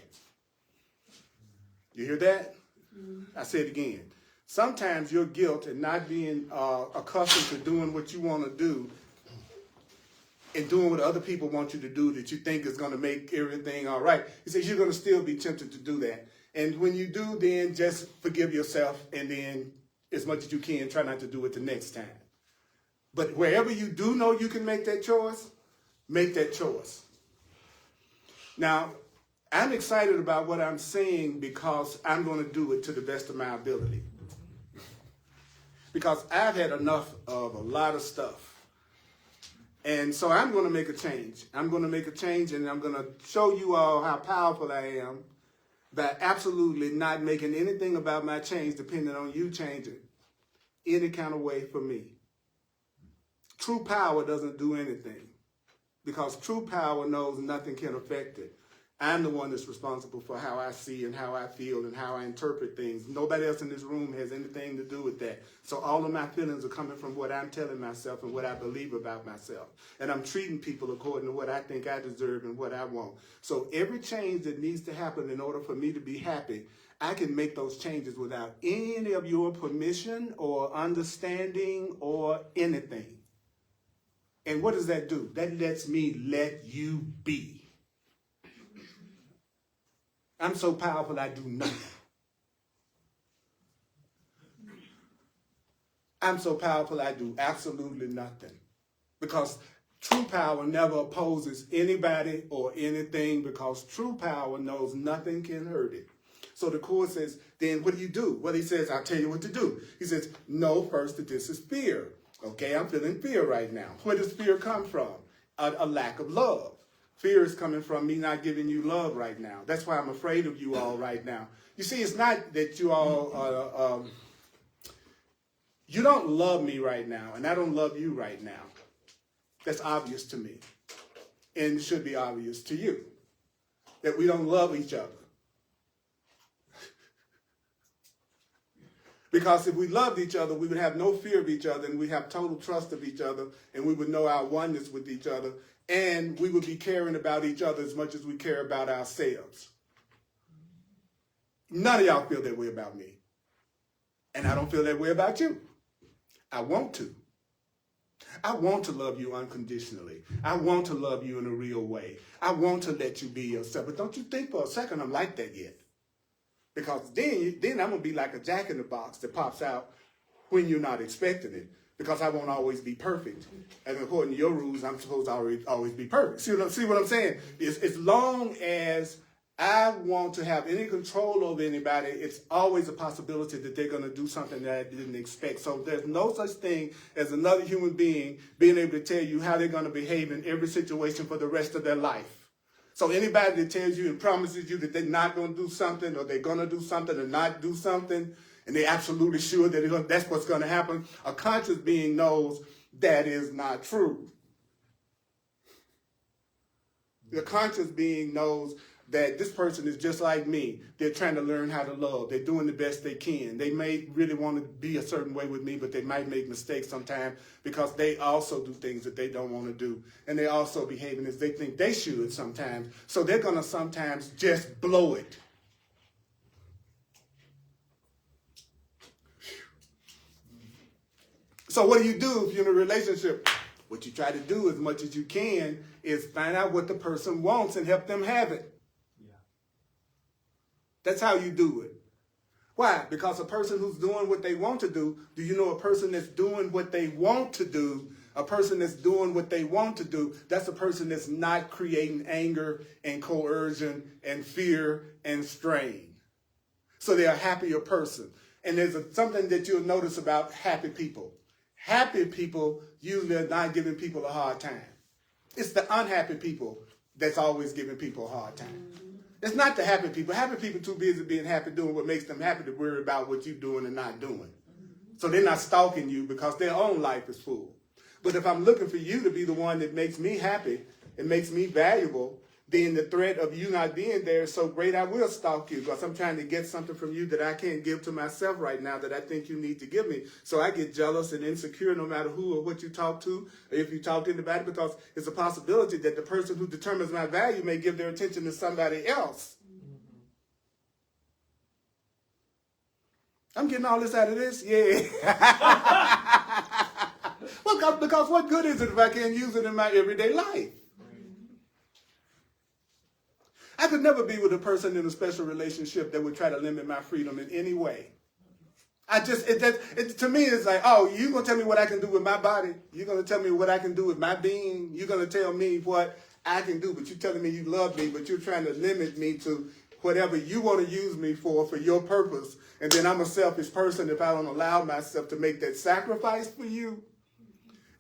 You hear that? I say it again. Sometimes your guilt and not being accustomed to doing what you want to do and doing what other people want you to do that you think is going to make everything all right, he says you're going to still be tempted to do that. And when you do, then just forgive yourself, and then as much as you can, try not to do it the next time. But wherever you do know you can make that choice, make that choice. Now, I'm excited about what I'm saying because I'm going to do it to the best of my ability. Because I've had enough of a lot of stuff. And so I'm going to make a change. I'm going to make a change, and I'm going to show you all how powerful I am by absolutely not making anything about my change depending on you changing any kind of way for me. True power doesn't do anything because true power knows nothing can affect it. I'm the one that's responsible for how I see and how I feel and how I interpret things. Nobody else in this room has anything to do with that. So all of my feelings are coming from what I'm telling myself and what I believe about myself. And I'm treating people according to what I think I deserve and what I want. So every change that needs to happen in order for me to be happy, I can make those changes without any of your permission or understanding or anything. And what does that do? That lets me let you be. I'm so powerful I do nothing. I'm so powerful I do absolutely nothing. Because true power never opposes anybody or anything because true power knows nothing can hurt it. So the Course says, then what do you do? Well, he says, I'll tell you what to do. He says, know first that this is fear. Okay, I'm feeling fear right now. Where does fear come from? A lack of love. Fear is coming from me not giving you love right now. That's why I'm afraid of you all right now. You see, it's not that you all, you don't love me right now, and I don't love you right now. That's obvious to me. And it should be obvious to you that we don't love each other. Because if we loved each other, we would have no fear of each other, and we'd have total trust of each other, and we would know our oneness with each other, and we would be caring about each other as much as we care about ourselves. None of y'all feel that way about me. And I don't feel that way about you. I want to. I want to love you unconditionally. I want to love you in a real way. I want to let you be yourself. But don't you think for a second I'm like that yet. Because then I'm going to be like a jack-in-the-box that pops out when you're not expecting it. Because I won't always be perfect. And according to your rules, I'm supposed to always be perfect. See what I'm saying? As long as I want to have any control over anybody, it's always a possibility that they're going to do something that I didn't expect. So there's no such thing as another human being being able to tell you how they're going to behave in every situation for the rest of their life. So anybody that tells you and promises you that they're not going to do something or they're going to do something or not do something, and they're absolutely sure that that's what's going to happen, a conscious being knows that is not true. The conscious being knows that this person is just like me. They're trying to learn how to love. They're doing the best they can. They may really want to be a certain way with me, but they might make mistakes sometimes because they also do things that they don't want to do. And they also behaving as they think they should sometimes. So they're going to sometimes just blow it. So what do you do if you're in a relationship? What you try to do as much as you can is find out what the person wants and help them have it. Yeah. That's how you do it. Why? Because a person who's doing what they want to do you know a person that's doing what they want to do, a person that's doing what they want to do, that's a person that's not creating anger and coercion and fear and strain. So they're a happier person. And there's something that you'll notice about happy people. Happy people usually are not giving people a hard time. It's the unhappy people that's always giving people a hard time. It's not the happy people. Happy people too busy being happy doing what makes them happy to worry about what you're doing and not doing. So they're not stalking you because their own life is full. But if I'm looking for you to be the one that makes me happy and makes me valuable, then the threat of you not being there is so great I will stalk you because I'm trying to get something from you that I can't give to myself right now that I think you need to give me. So I get jealous and insecure no matter who or what you talk to or if you talk to anybody because it's a possibility that the person who determines my value may give their attention to somebody else. I'm getting all this out of this? Yeah. Well, because what good is it if I can't use it in my everyday life? I could never be with a person in a special relationship that would try to limit my freedom in any way. To me, it's like, oh, you're going to tell me what I can do with my body? You're going to tell me what I can do with my being? You're going to tell me what I can do, but you're telling me you love me, but you're trying to limit me to whatever you want to use me for your purpose. And then I'm a selfish person if I don't allow myself to make that sacrifice for you.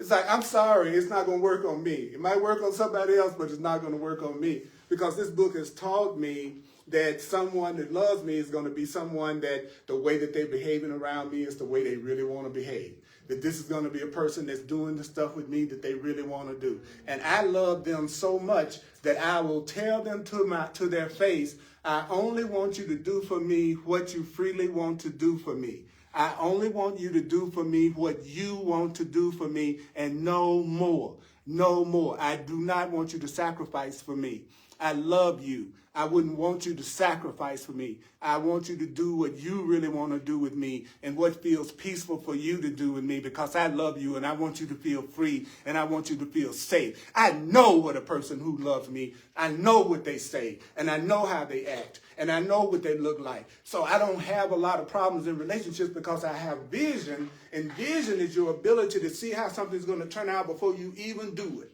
It's like, I'm sorry, it's not going to work on me. It might work on somebody else, but it's not going to work on me. Because this book has taught me that someone that loves me is going to be someone that the way that they're behaving around me is the way they really want to behave. That this is going to be a person that's doing the stuff with me that they really want to do. And I love them so much that I will tell them to their face, I only want you to do for me what you freely want to do for me. I only want you to do for me what you want to do for me, and no more. No more. I do not want you to sacrifice for me. I love you. I wouldn't want you to sacrifice for me. I want you to do what you really want to do with me and what feels peaceful for you to do with me, because I love you and I want you to feel free and I want you to feel safe. I know what a person who loves me, I know what they say and I know how they act and I know what they look like. So I don't have a lot of problems in relationships because I have vision, and vision is your ability to see how something's going to turn out before you even do it.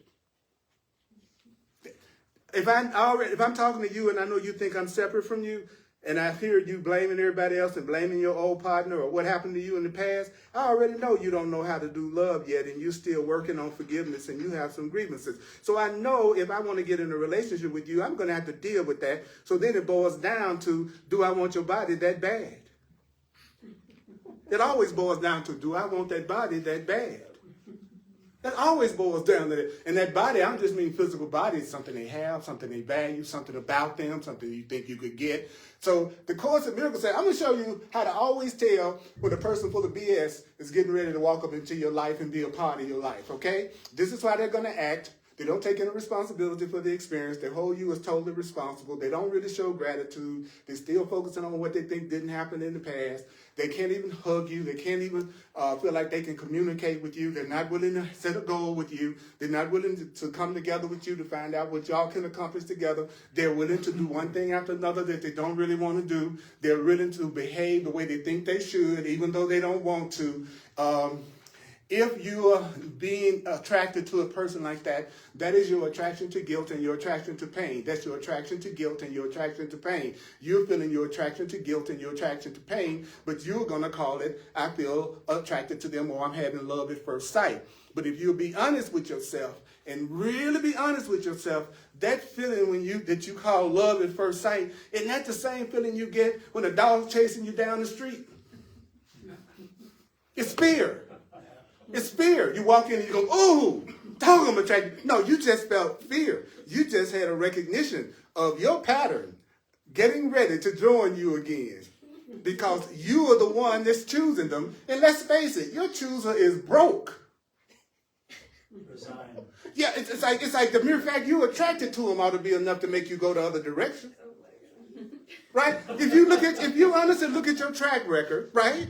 If I'm talking to you and I know you think I'm separate from you, and I hear you blaming everybody else and blaming your old partner or what happened to you in the past, I already know you don't know how to do love yet, and you're still working on forgiveness and you have some grievances. So I know if I want to get in a relationship with you, I'm going to have to deal with that. So then it boils down to, do I want your body that bad? It always boils down to, do I want that body that bad? That always boils down to that. And that body, I don't just mean physical body, it's something they have, something they value, something about them, something you think you could get. So the Course in Miracles said, I'm going to show you how to always tell when a person full of BS is getting ready to walk up into your life and be a part of your life, okay? This is how they're going to act. They don't take any responsibility for the experience. They hold you as totally responsible. They don't really show gratitude. They're still focusing on what they think didn't happen in the past. They can't even hug you. They can't even feel like they can communicate with you. They're not willing to set a goal with you. They're not willing to come together with you to find out what y'all can accomplish together. They're willing to do one thing after another that they don't really want to do. They're willing to behave the way they think they should, even though they don't want to. If you are being attracted to a person like that, that is your attraction to guilt and your attraction to pain. That's your attraction to guilt and your attraction to pain. You're feeling your attraction to guilt and your attraction to pain, but you're going to call it, I feel attracted to them, or I'm having love at first sight. But if you'll be honest with yourself and really be honest with yourself, that feeling that you call love at first sight, isn't that the same feeling you get when a dog's chasing you down the street? It's fear. It's fear. You walk in and you go, ooh, dog, I'm attracted. No, you just felt fear. You just had a recognition of your pattern getting ready to join you again, because you are the one that's choosing them. And let's face it, your chooser is broke. Resign. Yeah, it's like the mere fact you're attracted to him ought to be enough to make you go the other direction. Right? If you honestly look at your track record, right?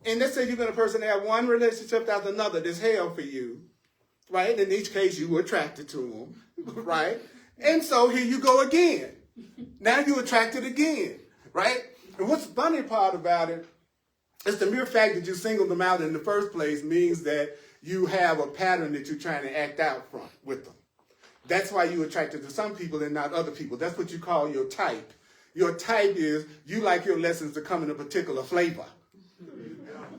And let's say you've been a person that have one relationship after another that's hell for you, right? In each case, you were attracted to them, right? And so here you go again. Now you're attracted again, right? And what's the funny part about it is the mere fact that you singled them out in the first place means that you have a pattern that you're trying to act out from with them. That's why you're attracted to some people and not other people. That's what you call your type. Your type is you like your lessons to come in a particular flavor.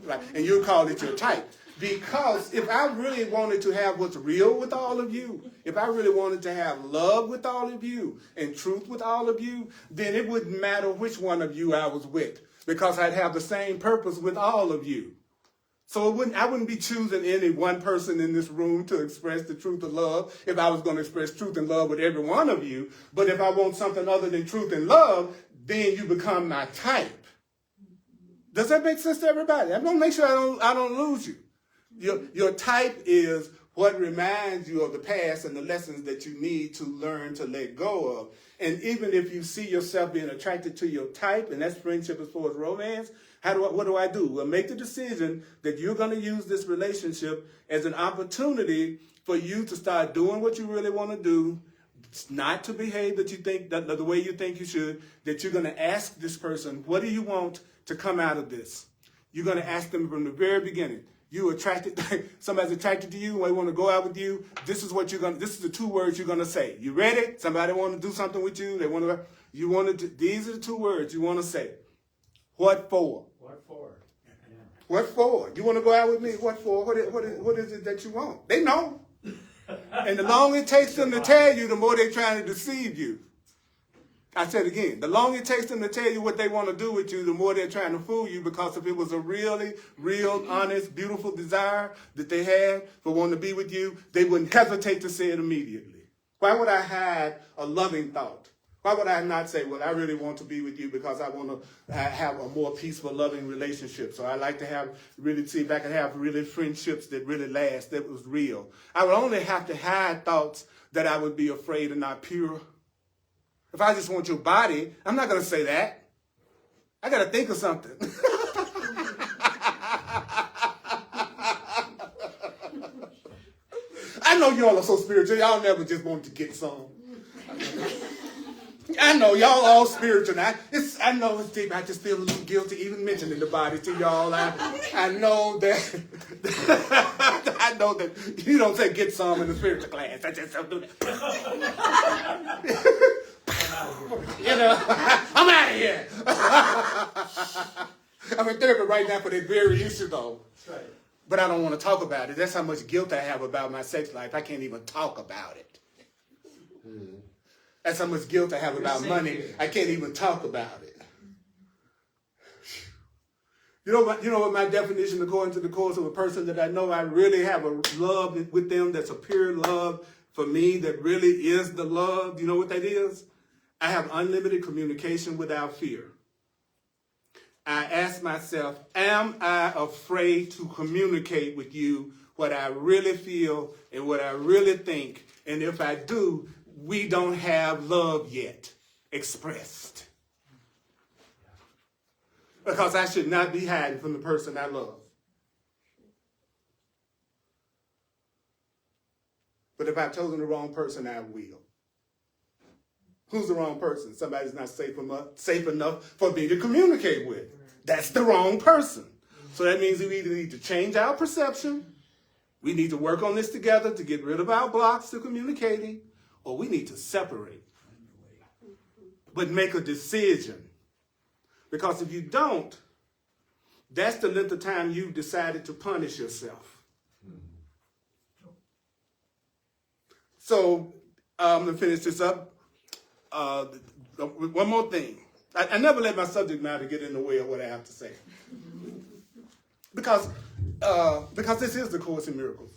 Right? And you call it your type. Because if I really wanted to have what's real with all of you, if I really wanted to have love with all of you and truth with all of you, then it wouldn't matter which one of you I was with, because I'd have the same purpose with all of you. So I wouldn't be choosing any one person in this room to express the truth of love if I was going to express truth and love with every one of you. But if I want something other than truth and love, then you become my type. Does that make sense to everybody? I'm going to make sure I don't lose you. Your type is what reminds you of the past and the lessons that you need to learn to let go of. And even if you see yourself being attracted to your type, and that's friendship as far as romance, what do I do? Well, make the decision that you're going to use this relationship as an opportunity for you to start doing what you really want to do, not to behave that you think that the way you think you should, that you're going to ask this person, what do you want to come out of this? You're going to ask them from the very beginning. You attracted, somebody's attracted to you, they want to go out with you. This is the 2 words you're going to say. You ready? Somebody want to do something with you. These are the 2 words you want to say. What for? What for? What for? You want to go out with me? What for? What is it that you want? They know. And the longer it takes them to tell you, the more they're trying to deceive you. I said again, the longer it takes them to tell you what they want to do with you, the more they're trying to fool you, because if it was a really, real, honest, beautiful desire that they had for wanting to be with you, they wouldn't hesitate to say it immediately. Why would I hide a loving thought? Why would I not say, well, I really want to be with you because I want to have a more peaceful, loving relationship. So I like to see if I can have really friendships that really last, that was real. I would only have to hide thoughts that I would be afraid are not pure. If I just want your body, I'm not going to say that. I got to think of something. I know y'all are so spiritual. Y'all never just want to get some. I know y'all all spiritual now. I know it's deep. I just feel a little guilty even mentioning the body to y'all. I know that. I know that you don't say get some in the spiritual class. I just don't do that. You know, I'm out of here. I'm in therapy right now for that very issue, though. That's right. But I don't want to talk about it. That's how much guilt I have about my sex life. I can't even talk about it. That's how much guilt I have about money. I can't even talk about it. You know what my definition, according to the Course, of a person that I know I really have a love with them that's a pure love for me, that really is the love. You know what that is? I have unlimited communication without fear. I ask myself, am I afraid to communicate with you what I really feel and what I really think? And if I do, we don't have love yet expressed. Because I should not be hiding from the person I love. But if I've chosen the wrong person, I will. Who's the wrong person? Somebody's not safe enough for me to communicate with. That's the wrong person. So that means we either need to change our perception, we need to work on this together to get rid of our blocks to communicating, or we need to separate. But make a decision. Because if you don't, that's the length of time you've decided to punish yourself. So I'm going to finish this up. One more thing. I never let my subject matter get in the way of what I have to say. Because this is the Course in Miracles.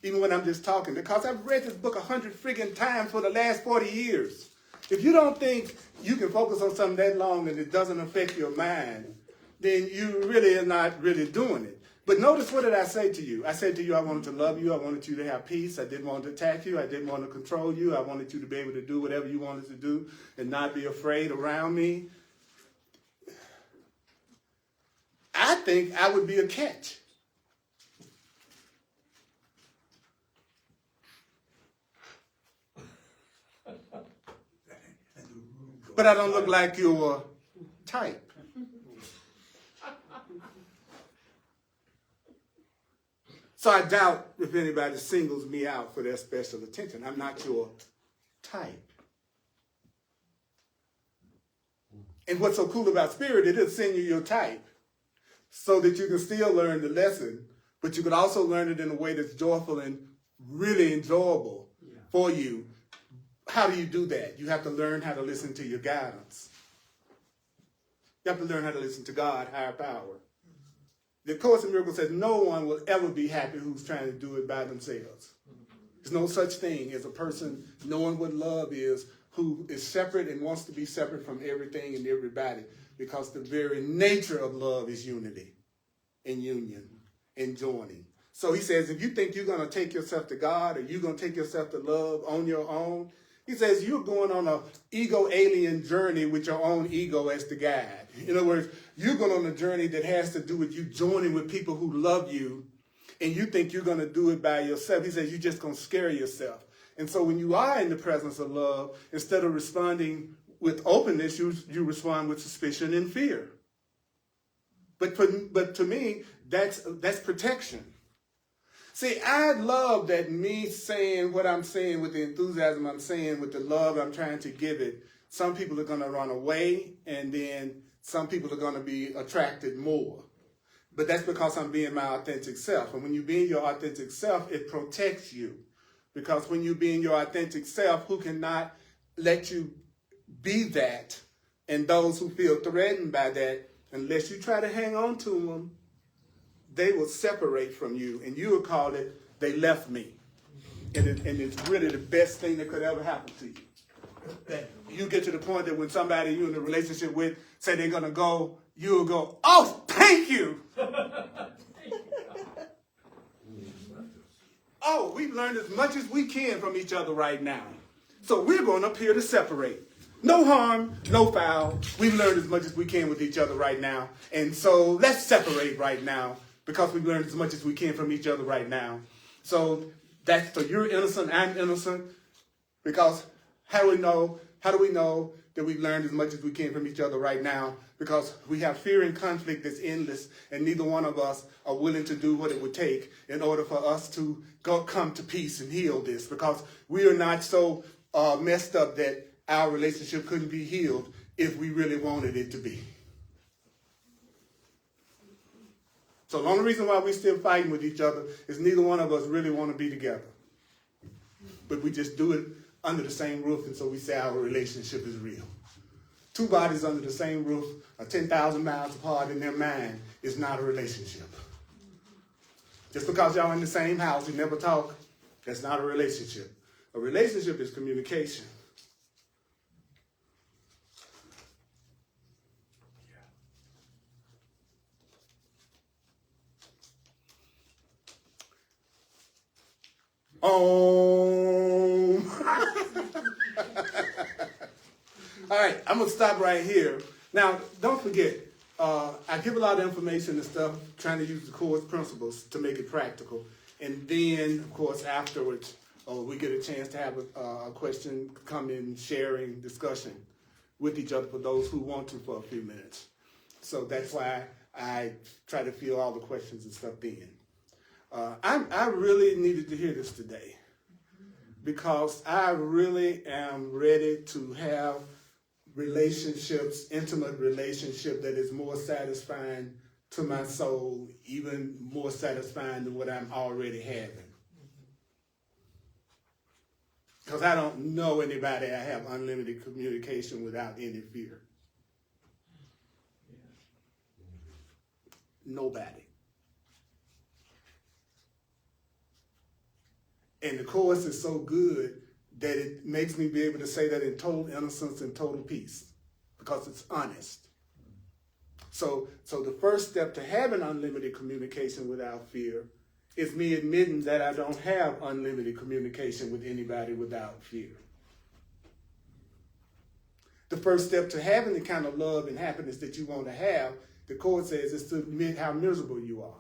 Even when I'm just talking. Because I've read this book 100 friggin' times for the last 40 years. If you don't think you can focus on something that long and it doesn't affect your mind, then you really are not really doing it. But notice, what did I say to you? I said to you, I wanted to love you. I wanted you to have peace. I didn't want to attack you. I didn't want to control you. I wanted you to be able to do whatever you wanted to do and not be afraid around me. I think I would be a catch. But I don't look like your type. So I doubt if anybody singles me out for their special attention. I'm not your type. And what's so cool about Spirit, it is send you your type so that you can still learn the lesson, but you can also learn it in a way that's joyful and really enjoyable for you. How do you do that? You have to learn how to listen to your guidance. You have to learn how to listen to God, higher power. The Course in Miracles says no one will ever be happy who's trying to do it by themselves. There's no such thing as a person knowing what love is who is separate and wants to be separate from everything and everybody, because the very nature of love is unity and union and joining. So he says, if you think you're going to take yourself to God or you're going to take yourself to love on your own, he says you're going on an ego alien journey with your own ego as the guide. In other words, you're going on a journey that has to do with you joining with people who love you, and you think you're going to do it by yourself. He says you're just going to scare yourself. And so when you are in the presence of love, instead of responding with openness, you respond with suspicion and fear. But to me, that's protection. See, I love that me saying what I'm saying with the enthusiasm I'm saying, with the love I'm trying to give it. Some people are going to run away, and then some people are going to be attracted more. But that's because I'm being my authentic self. And when you being your authentic self, it protects you. Because when you being your authentic self, who cannot let you be that? And those who feel threatened by that, unless you try to hang on to them, they will separate from you. And you will call it, they left me. And it's really the best thing that could ever happen to you. That you get to the point that when somebody you're in a relationship with say they're going to go, you will go, oh, thank you. Oh, we've learned as much as we can from each other right now. So we're going up here to separate. No harm, no foul. We've learned as much as we can with each other right now. And so let's separate right now because we've learned as much as we can from each other right now. So you're innocent, I'm innocent. Because how do we know that we've learned as much as we can from each other right now? Because we have fear and conflict that's endless, and neither one of us are willing to do what it would take in order for us to come to peace and heal this. Because we are not so messed up that our relationship couldn't be healed if we really wanted it to be. So the only reason why we're still fighting with each other is neither one of us really want to be together. But we just do it under the same roof, and so we say our relationship is real. Two bodies under the same roof are 10,000 miles apart in their mind is not a relationship. Just because y'all in the same house, you never talk, that's not a relationship. A relationship is communication. All right, I'm going to stop right here. Now, don't forget, I give a lot of information and stuff, trying to use the course principles to make it practical. And then, of course, afterwards, we get a chance to have a question, come in, sharing, discussion with each other for those who want to for a few minutes. So that's why I try to fill all the questions and stuff in. I really needed to hear this today because I really am ready to have relationships, intimate relationship that is more satisfying to my soul, even more satisfying than what I'm already having. Because I don't know anybody I have unlimited communication without any fear. Nobody. And the course is so good that it makes me be able to say that in total innocence and total peace, because it's honest. So the first step to having unlimited communication without fear is me admitting that I don't have unlimited communication with anybody without fear. The first step to having the kind of love and happiness that you want to have, the course says, is to admit how miserable you are.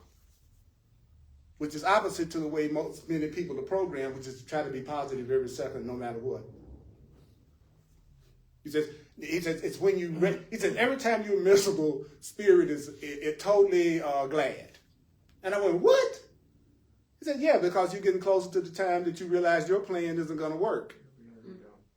Which is opposite to the way many people are programmed, which is to try to be positive every second, no matter what. He says it's when he says every time you're miserable, spirit is totally glad. And I went, what? He said, yeah, because you're getting closer to the time that you realize your plan isn't going to work.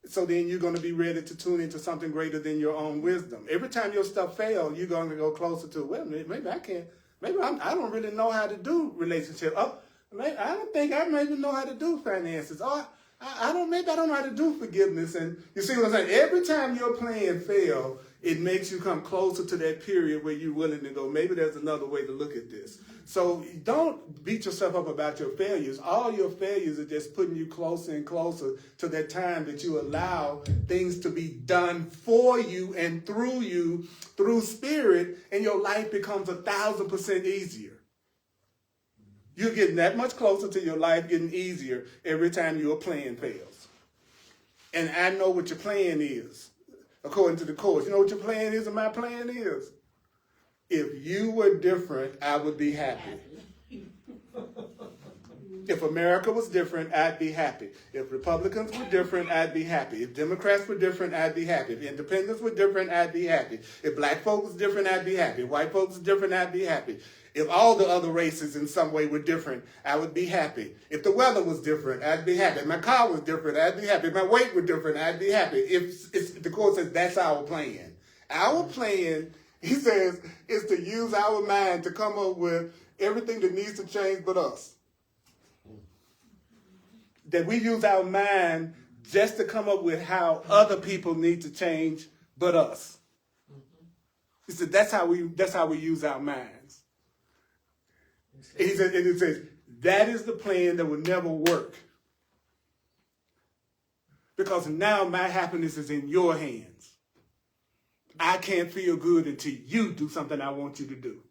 So then you're going to be ready to tune into something greater than your own wisdom. Every time your stuff fails, you're going to go closer to, well, maybe I can't. Maybe I don't really know how to do relationships. I don't think I maybe know how to do finances. Maybe I don't know how to do forgiveness. And you see what I'm saying? Every time your plan fails, it makes you come closer to that period where you're willing to go, maybe there's another way to look at this. So don't beat yourself up about your failures. All your failures are just putting you closer and closer to that time that you allow things to be done for you and through spirit, and your life becomes 1,000% easier. You're getting that much closer to your life getting easier every time your plan fails. And I know what your plan is, according to the course. You know what your plan is and my plan is? If you were different, I would be happy. If America was different, I'd be happy. If Republicans were different, I'd be happy. If Democrats were different, I'd be happy. If independents were different, I'd be happy. If black folks were different, I'd be happy. If white folks were different, I'd be happy. If all the other races in some way were different, I would be happy. If the weather was different, I'd be happy. If my car was different, I'd be happy. If my weight were different, I'd be happy. If the court says that's our plan. Our plan He says it's to use our mind to come up with everything that needs to change but us. That we use our mind just to come up with how other people need to change but us. He said that's how we use our minds. And he says that is the plan that will never work. Because now my happiness is in your hands. I can't feel good until you do something I want you to do.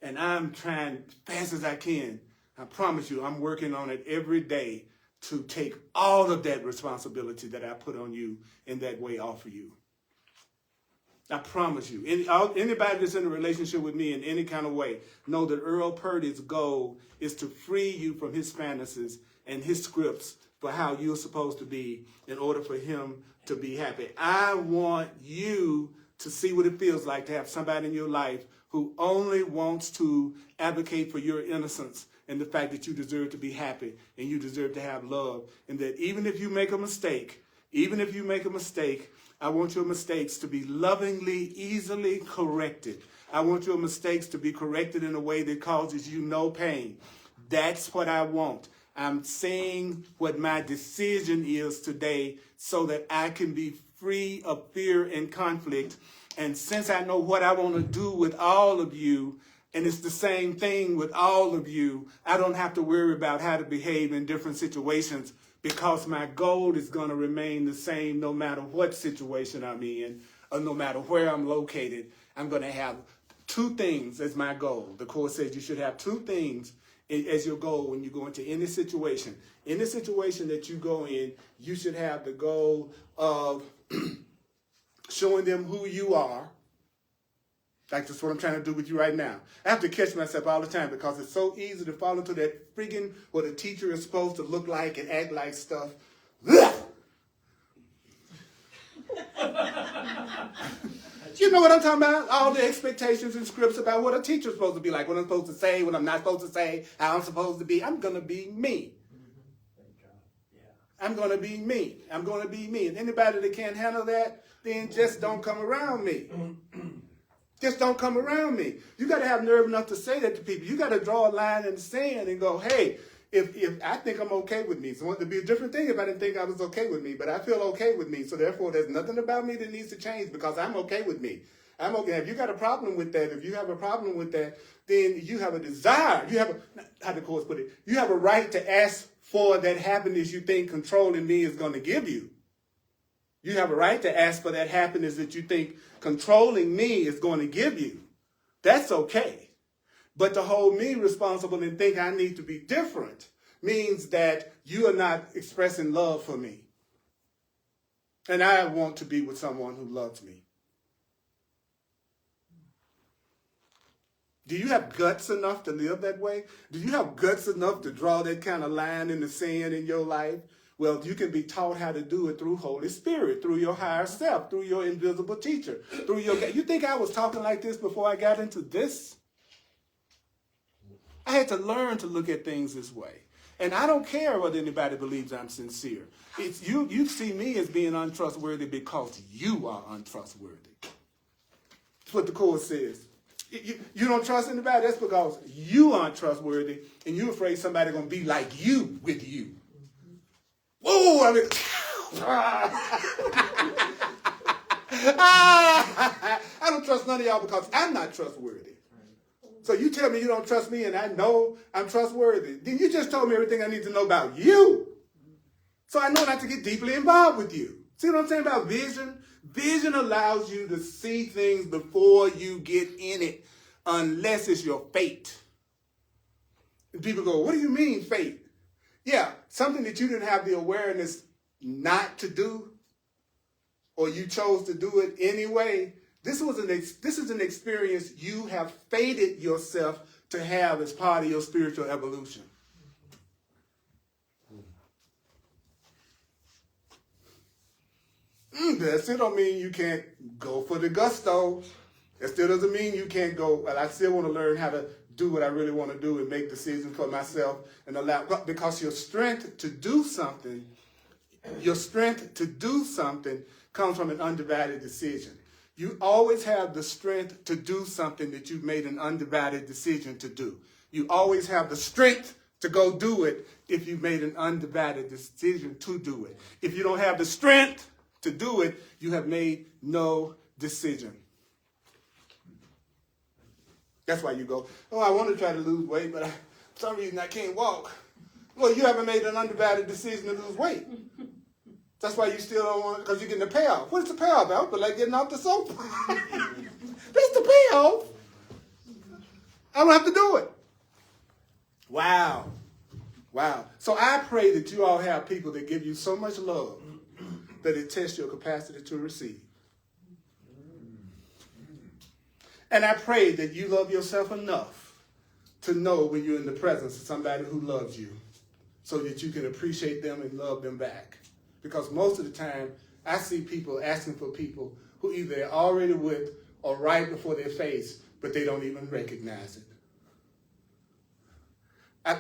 And I'm trying as fast as I can. I promise you, I'm working on it every day to take all of that responsibility that I put on you in that way off of you. I promise you. Anybody that's in a relationship with me in any kind of way, know that Earl Purdy's goal is to free you from his fantasies and his scripts for how you're supposed to be in order for him to be happy. I want you to see what it feels like to have somebody in your life who only wants to advocate for your innocence and the fact that you deserve to be happy and you deserve to have love. And that even if you make a mistake, I want your mistakes to be lovingly, easily corrected. I want your mistakes to be corrected in a way that causes you no pain. That's what I want. I'm saying what my decision is today so that I can be free of fear and conflict. And since I know what I want to do with all of you, and it's the same thing with all of you, I don't have to worry about how to behave in different situations because my goal is going to remain the same no matter what situation I'm in or no matter where I'm located. I'm going to have two things as my goal. The Course says you should have two things as your goal when you go into any situation. Any situation that you go in, you should have the goal of showing them who you are. Like that's what I'm trying to do with you right now. I have to catch myself all the time because it's so easy to fall into that friggin' what a teacher is supposed to look like and act like stuff. You know what I'm talking about? All the expectations and scripts about what a teacher's supposed to be like, what I'm supposed to say, what I'm not supposed to say, how I'm supposed to be. I'm going to be me. I'm going to be me. I'm going to be me. And anybody that can't handle that, then just don't come around me. Just don't come around me. You got to have nerve enough to say that to people. You got to draw a line in the sand and go, hey, if I think I'm okay with me. So it would be a different thing if I didn't think I was okay with me, but I feel okay with me. So therefore, there's nothing about me that needs to change because I'm okay with me. I'm okay. If you got a problem with that, if you have a problem with that, then you have a desire. You have how the Course put it, you have a right to ask for that happiness you think controlling me is going to give you. You have a right to ask for that happiness that you think controlling me is going to give you. That's okay. But to hold me responsible and think I need to be different means that you are not expressing love for me. And I want to be with someone who loves me. Do you have guts enough to live that way? Do you have guts enough to draw that kind of line in the sand in your life? Well, you can be taught how to do it through Holy Spirit, through your higher self, through your invisible teacher, through your... You think I was talking like this before I got into this? I had to learn to look at things this way. And I don't care whether anybody believes I'm sincere. It's you see me as being untrustworthy because you are untrustworthy. That's what the Course says. You don't trust anybody, that's because you aren't trustworthy and you're afraid somebody's going to be like you with you. Whoa, I mean... I don't trust none of y'all because I'm not trustworthy. So you tell me you don't trust me and I know I'm trustworthy. Then you just told me everything I need to know about you. So I know not to get deeply involved with you. See what I'm saying about vision? Vision allows you to see things before you get in it, unless it's your fate. And people go, what do you mean fate? Yeah, something that you didn't have the awareness not to do, or you chose to do it anyway. This is an experience you have fated yourself to have as part of your spiritual evolution. That still don't mean you can't go for the gusto. That still doesn't mean you can't go, well, I still want to learn how to do what I really want to do and make decisions for myself and allow, because your strength to do something comes from an undivided decision. You always have the strength to do something that you've made an undivided decision to do. You always have the strength to go do it if you've made an undivided decision to do it. If you don't have the strength to do it, you have made no decision. That's why you go, oh, I want to try to lose weight, but for some reason I can't walk. Well, you haven't made an undivided decision to lose weight. That's why you still don't want it, because you're getting the payoff. What's the payoff, Al? But like getting off the sofa. That's the payoff. I don't have to do it. Wow. Wow. So I pray that you all have people that give you so much love that it tests your capacity to receive. And I pray that you love yourself enough to know when you're in the presence of somebody who loves you so that you can appreciate them and love them back. Because most of the time, I see people asking for people who either they're already with or right before their face, but they don't even recognize it.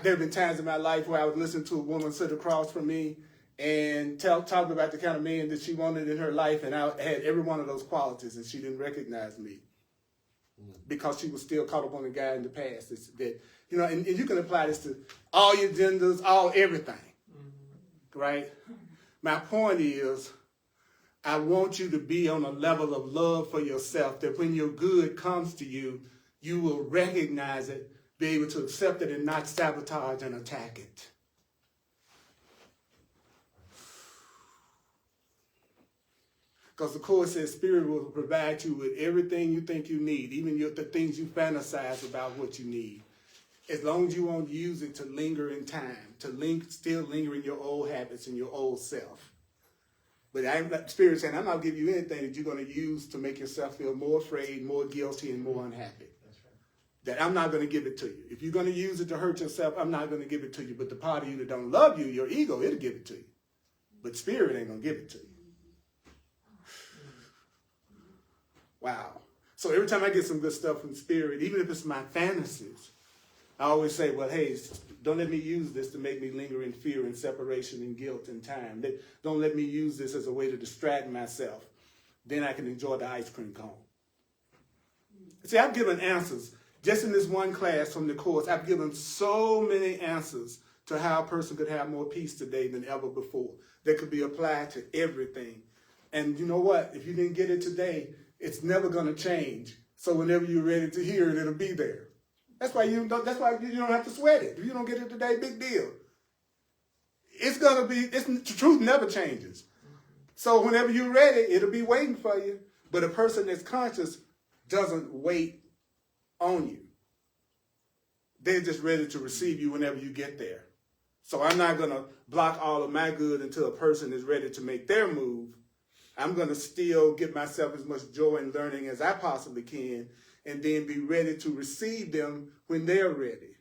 There have been times in my life where I would listen to a woman sit across from me and talk about the kind of man that she wanted in her life, and I had every one of those qualities, and she didn't recognize me because she was still caught up on the guy in the past. And you can apply this to all your genders, everything, right? My point is, I want you to be on a level of love for yourself that when your good comes to you, you will recognize it, be able to accept it, and not sabotage and attack it. Because the Course says Spirit will provide you with everything you think you need, even the things you fantasize about what you need. As long as you won't use it to linger in time, still linger in your old habits and your old self. But Spirit saying, I'm not giving you anything that you're going to use to make yourself feel more afraid, more guilty, and more unhappy. That's right. That I'm not going to give it to you. If you're going to use it to hurt yourself, I'm not going to give it to you. But the part of you that don't love you, your ego, it'll give it to you. But Spirit ain't going to give it to you. Wow. So every time I get some good stuff from Spirit, even if it's my fantasies, I always say, well, hey, don't let me use this to make me linger in fear and separation and guilt and time. Don't let me use this as a way to distract myself. Then I can enjoy the ice cream cone. See, I've given answers. Just in this one class from the Course, I've given so many answers to how a person could have more peace today than ever before. That could be applied to everything. And you know what? If you didn't get it today, it's never going to change. So whenever you're ready to hear it, it'll be there. That's why you don't have to sweat it. If you don't get it today, big deal. The truth never changes. So whenever you're ready, it'll be waiting for you. But a person that's conscious doesn't wait on you. They're just ready to receive you whenever you get there. So I'm not going to block all of my good until a person is ready to make their move. I'm going to still give myself as much joy in learning as I possibly can, and then be ready to receive them when they're ready.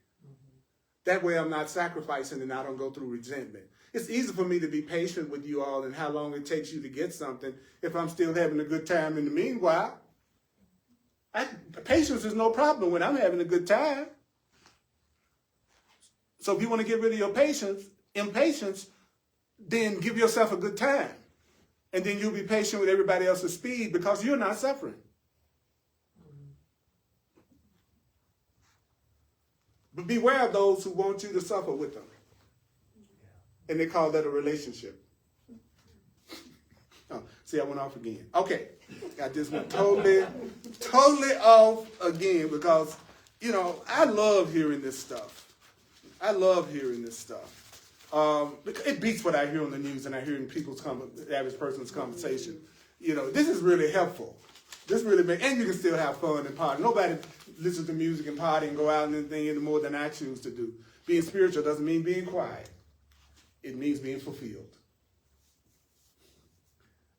That way I'm not sacrificing and I don't go through resentment. It's easy for me to be patient with you all and how long it takes you to get something if I'm still having a good time in the meanwhile. Patience is no problem when I'm having a good time. So if you want to get rid of your impatience, then give yourself a good time. And then you'll be patient with everybody else's speed because you're not suffering. But beware of those who want you to suffer with them. And they call that a relationship. Oh, see, I went off again. Okay. I just went totally off again because, I love hearing this stuff. It beats what I hear on the news and I hear in the average person's conversation. This is really helpful. This really and you can still have fun and party. Nobody listens to music and party and go out and anything any more than I choose to do. Being spiritual doesn't mean being quiet. It means being fulfilled.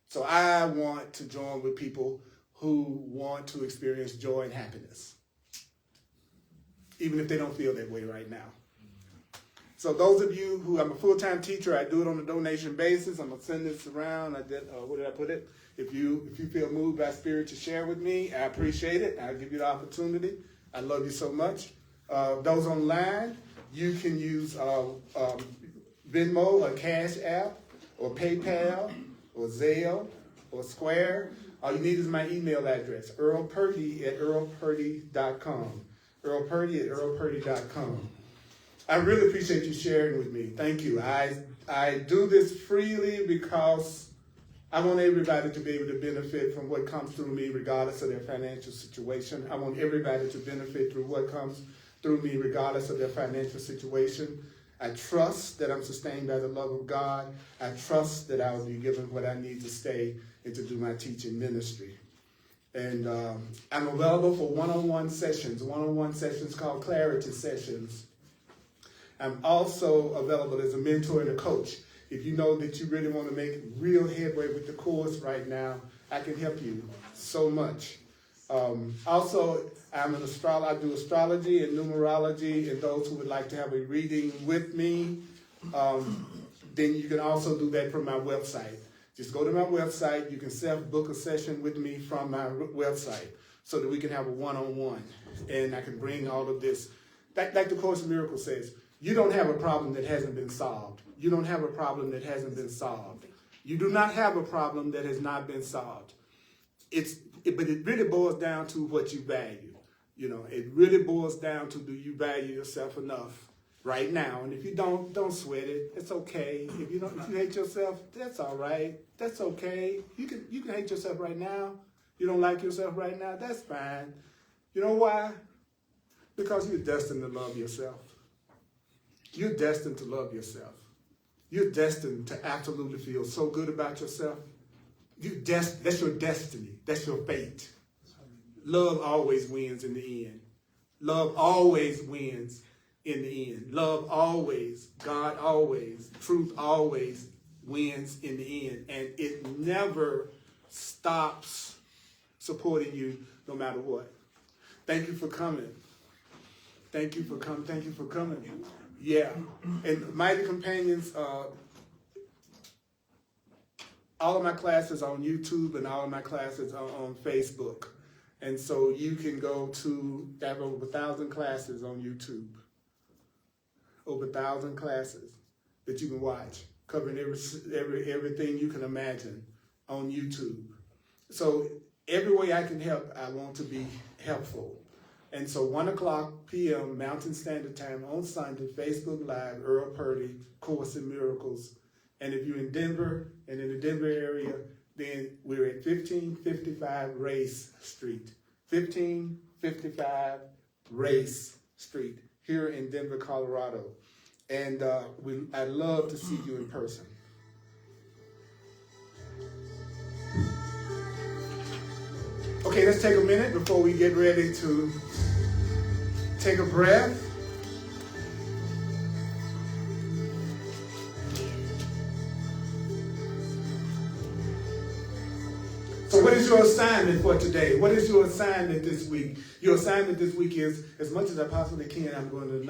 So I want to join with people who want to experience joy and happiness, even if they don't feel that way right now. So those of you who, I'm a full-time teacher, I do it on a donation basis. I'm going to send this around. Where did I put it? If you feel moved by Spirit to share with me, I appreciate it. I'll give you the opportunity. I love you so much. Those online, you can use Venmo or Cash App or PayPal or Zelle or Square. All you need is my email address, earlpurdy@earlpurdy.com. earlpurdy@earlpurdy.com. I really appreciate you sharing with me. Thank you. I do this freely because I want everybody to be able to benefit from what comes through me regardless of their financial situation. I want everybody to benefit through what comes through me regardless of their financial situation. I trust that I'm sustained by the love of God. I trust that I will be given what I need to stay and to do my teaching ministry. And I'm available for one-on-one sessions called Clarity Sessions. I'm also available as a mentor and a coach. If you know that you really want to make real headway with the course right now, I can help you so much. Also, I'm an astrologer. I do astrology and numerology, and those who would like to have a reading with me, then you can also do that from my website. Just go to my website. You can self-book a session with me from my website so that we can have a one-on-one, and I can bring all of this. Like the Course in Miracles says, you don't have a problem that hasn't been solved. You don't have a problem that hasn't been solved. You do not have a problem that has not been solved. But it really boils down to what you value. You know, it really boils down to, do you value yourself enough right now? And if you don't sweat it. It's okay. If you hate yourself, that's all right. That's okay. You can hate yourself right now. You don't like yourself right now. That's fine. You know why? Because you're destined to love yourself. You're destined to love yourself. You're destined to absolutely feel so good about yourself. That's your destiny. That's your fate. Love always wins in the end. Love always wins in the end. Love always, God always, truth always wins in the end. And it never stops supporting you no matter what. Thank you for coming. Thank you for coming. Thank you for coming. Yeah. And Mighty Companions, all of my classes are on YouTube and all of my classes are on Facebook. And so you can go to, I have over 1,000 classes on YouTube. Over 1,000 classes that you can watch, covering everything you can imagine on YouTube. So every way I can help, I want to be helpful. And so 1:00 p.m. Mountain Standard Time on Sunday, Facebook Live, Earl Purdy, Course in Miracles. And if you're in Denver and in the Denver area, then we're at 1555 Race Street. 1555 Race Street here in Denver, Colorado. And I'd love to see you in person. Okay, let's take a minute before we get ready to take a breath. So what is your assignment for today? What is your assignment this week? Your assignment this week is, as much as I possibly can, I'm going to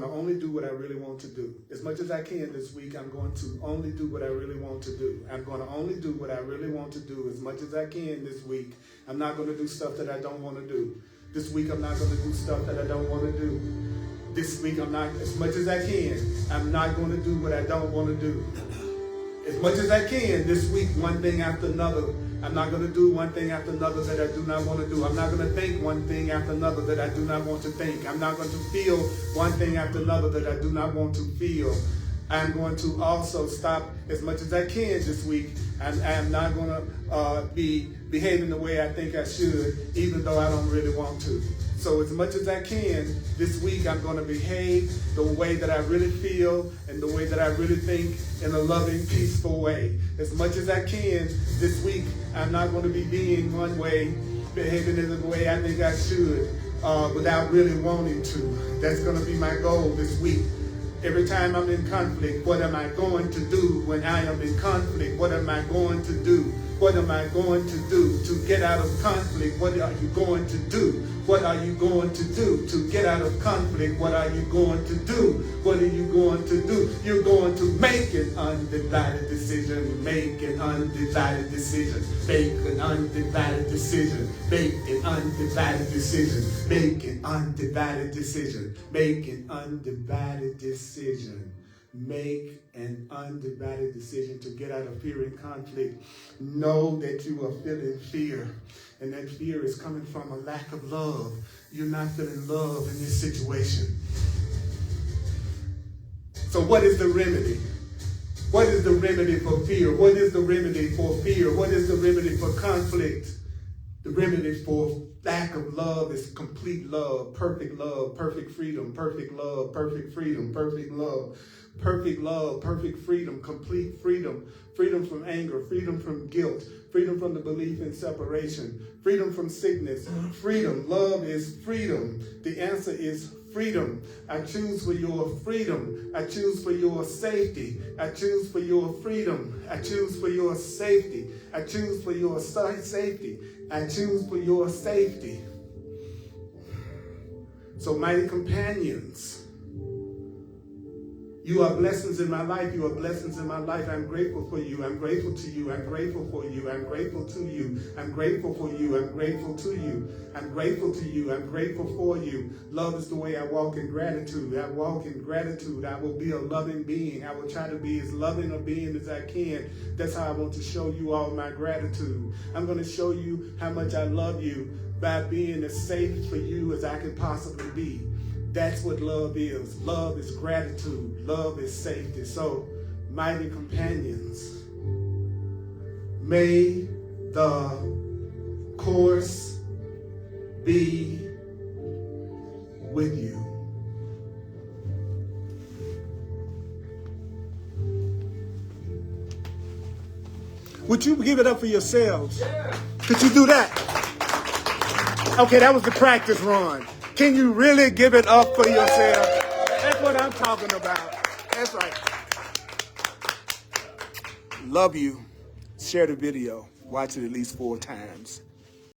only do what I really want to do. As much as I can this week, I'm going to only do what I really want to do. I'm going to only do what I really want to do as much as I can this week. I'm not going to do stuff that I don't want to do. This week, I'm not going to do stuff that I don't want to do. This week, I'm not, as much as I can, I'm not going to do what I don't want to do. As much as I can this week, one thing after another. I'm not going to do one thing after another that I do not want to do. I'm not going to think one thing after another that I do not want to think. I'm not going to feel one thing after another that I do not want to feel. I'm going to also stop as much as I can this week. I'm not going to be behaving the way I think I should, even though I don't really want to. So as much as I can this week, I'm going to behave the way that I really feel and the way that I really think in a loving, peaceful way. As much as I can this week, I'm not going to be being one way, behaving in the way I think I should, without really wanting to. That's going to be my goal this week. Every time I'm in conflict, what am I going to do when I am in conflict? What am I going to do? What am I going to do to get out of conflict? What are you going to do? What are you going to do to get out of conflict? What are you going to do? What are you going to do? You're going to make an undivided decision. Make an undivided decision. Make an undivided decision. Make an undivided decision. Make an undivided decision. Make an undivided decision. Make an undivided decision to get out of fear and conflict. Know that you are feeling fear, and that fear is coming from a lack of love. You're not feeling love in this situation. So what is the remedy? What is the remedy for fear? What is the remedy for fear? What is the remedy for conflict? The remedy for lack of love is complete love, perfect freedom, perfect love, perfect freedom, perfect love, perfect freedom, complete freedom, freedom from anger, freedom from guilt, freedom from the belief in separation, freedom from sickness, freedom. Love is freedom. The answer is freedom. I choose for your freedom. I choose for your safety. I choose for your freedom. I choose for your safety. I choose for your safety. I choose for your safety. So, mighty companions, you are blessings in my life. You are blessings in my life. I'm grateful for you. I'm grateful to you. I'm grateful for you. I'm grateful to you. I'm grateful for you. I'm grateful to you. I'm grateful to you. I'm grateful for you. Love is the way I walk in gratitude. I walk in gratitude. I will be a loving being. I will try to be as loving a being as I can. That's how I want to show you all my gratitude. I'm going to show you how much I love you by being as safe for you as I can possibly be. That's what love is. Love is gratitude. Love is safety. So, mighty companions, may the course be with you. Would you give it up for yourselves? Yeah. Could you do that? Okay, that was the practice run. Can you really give it up for yourself? That's what I'm talking about. That's right. Love you. Share the video. Watch it at least 4 times.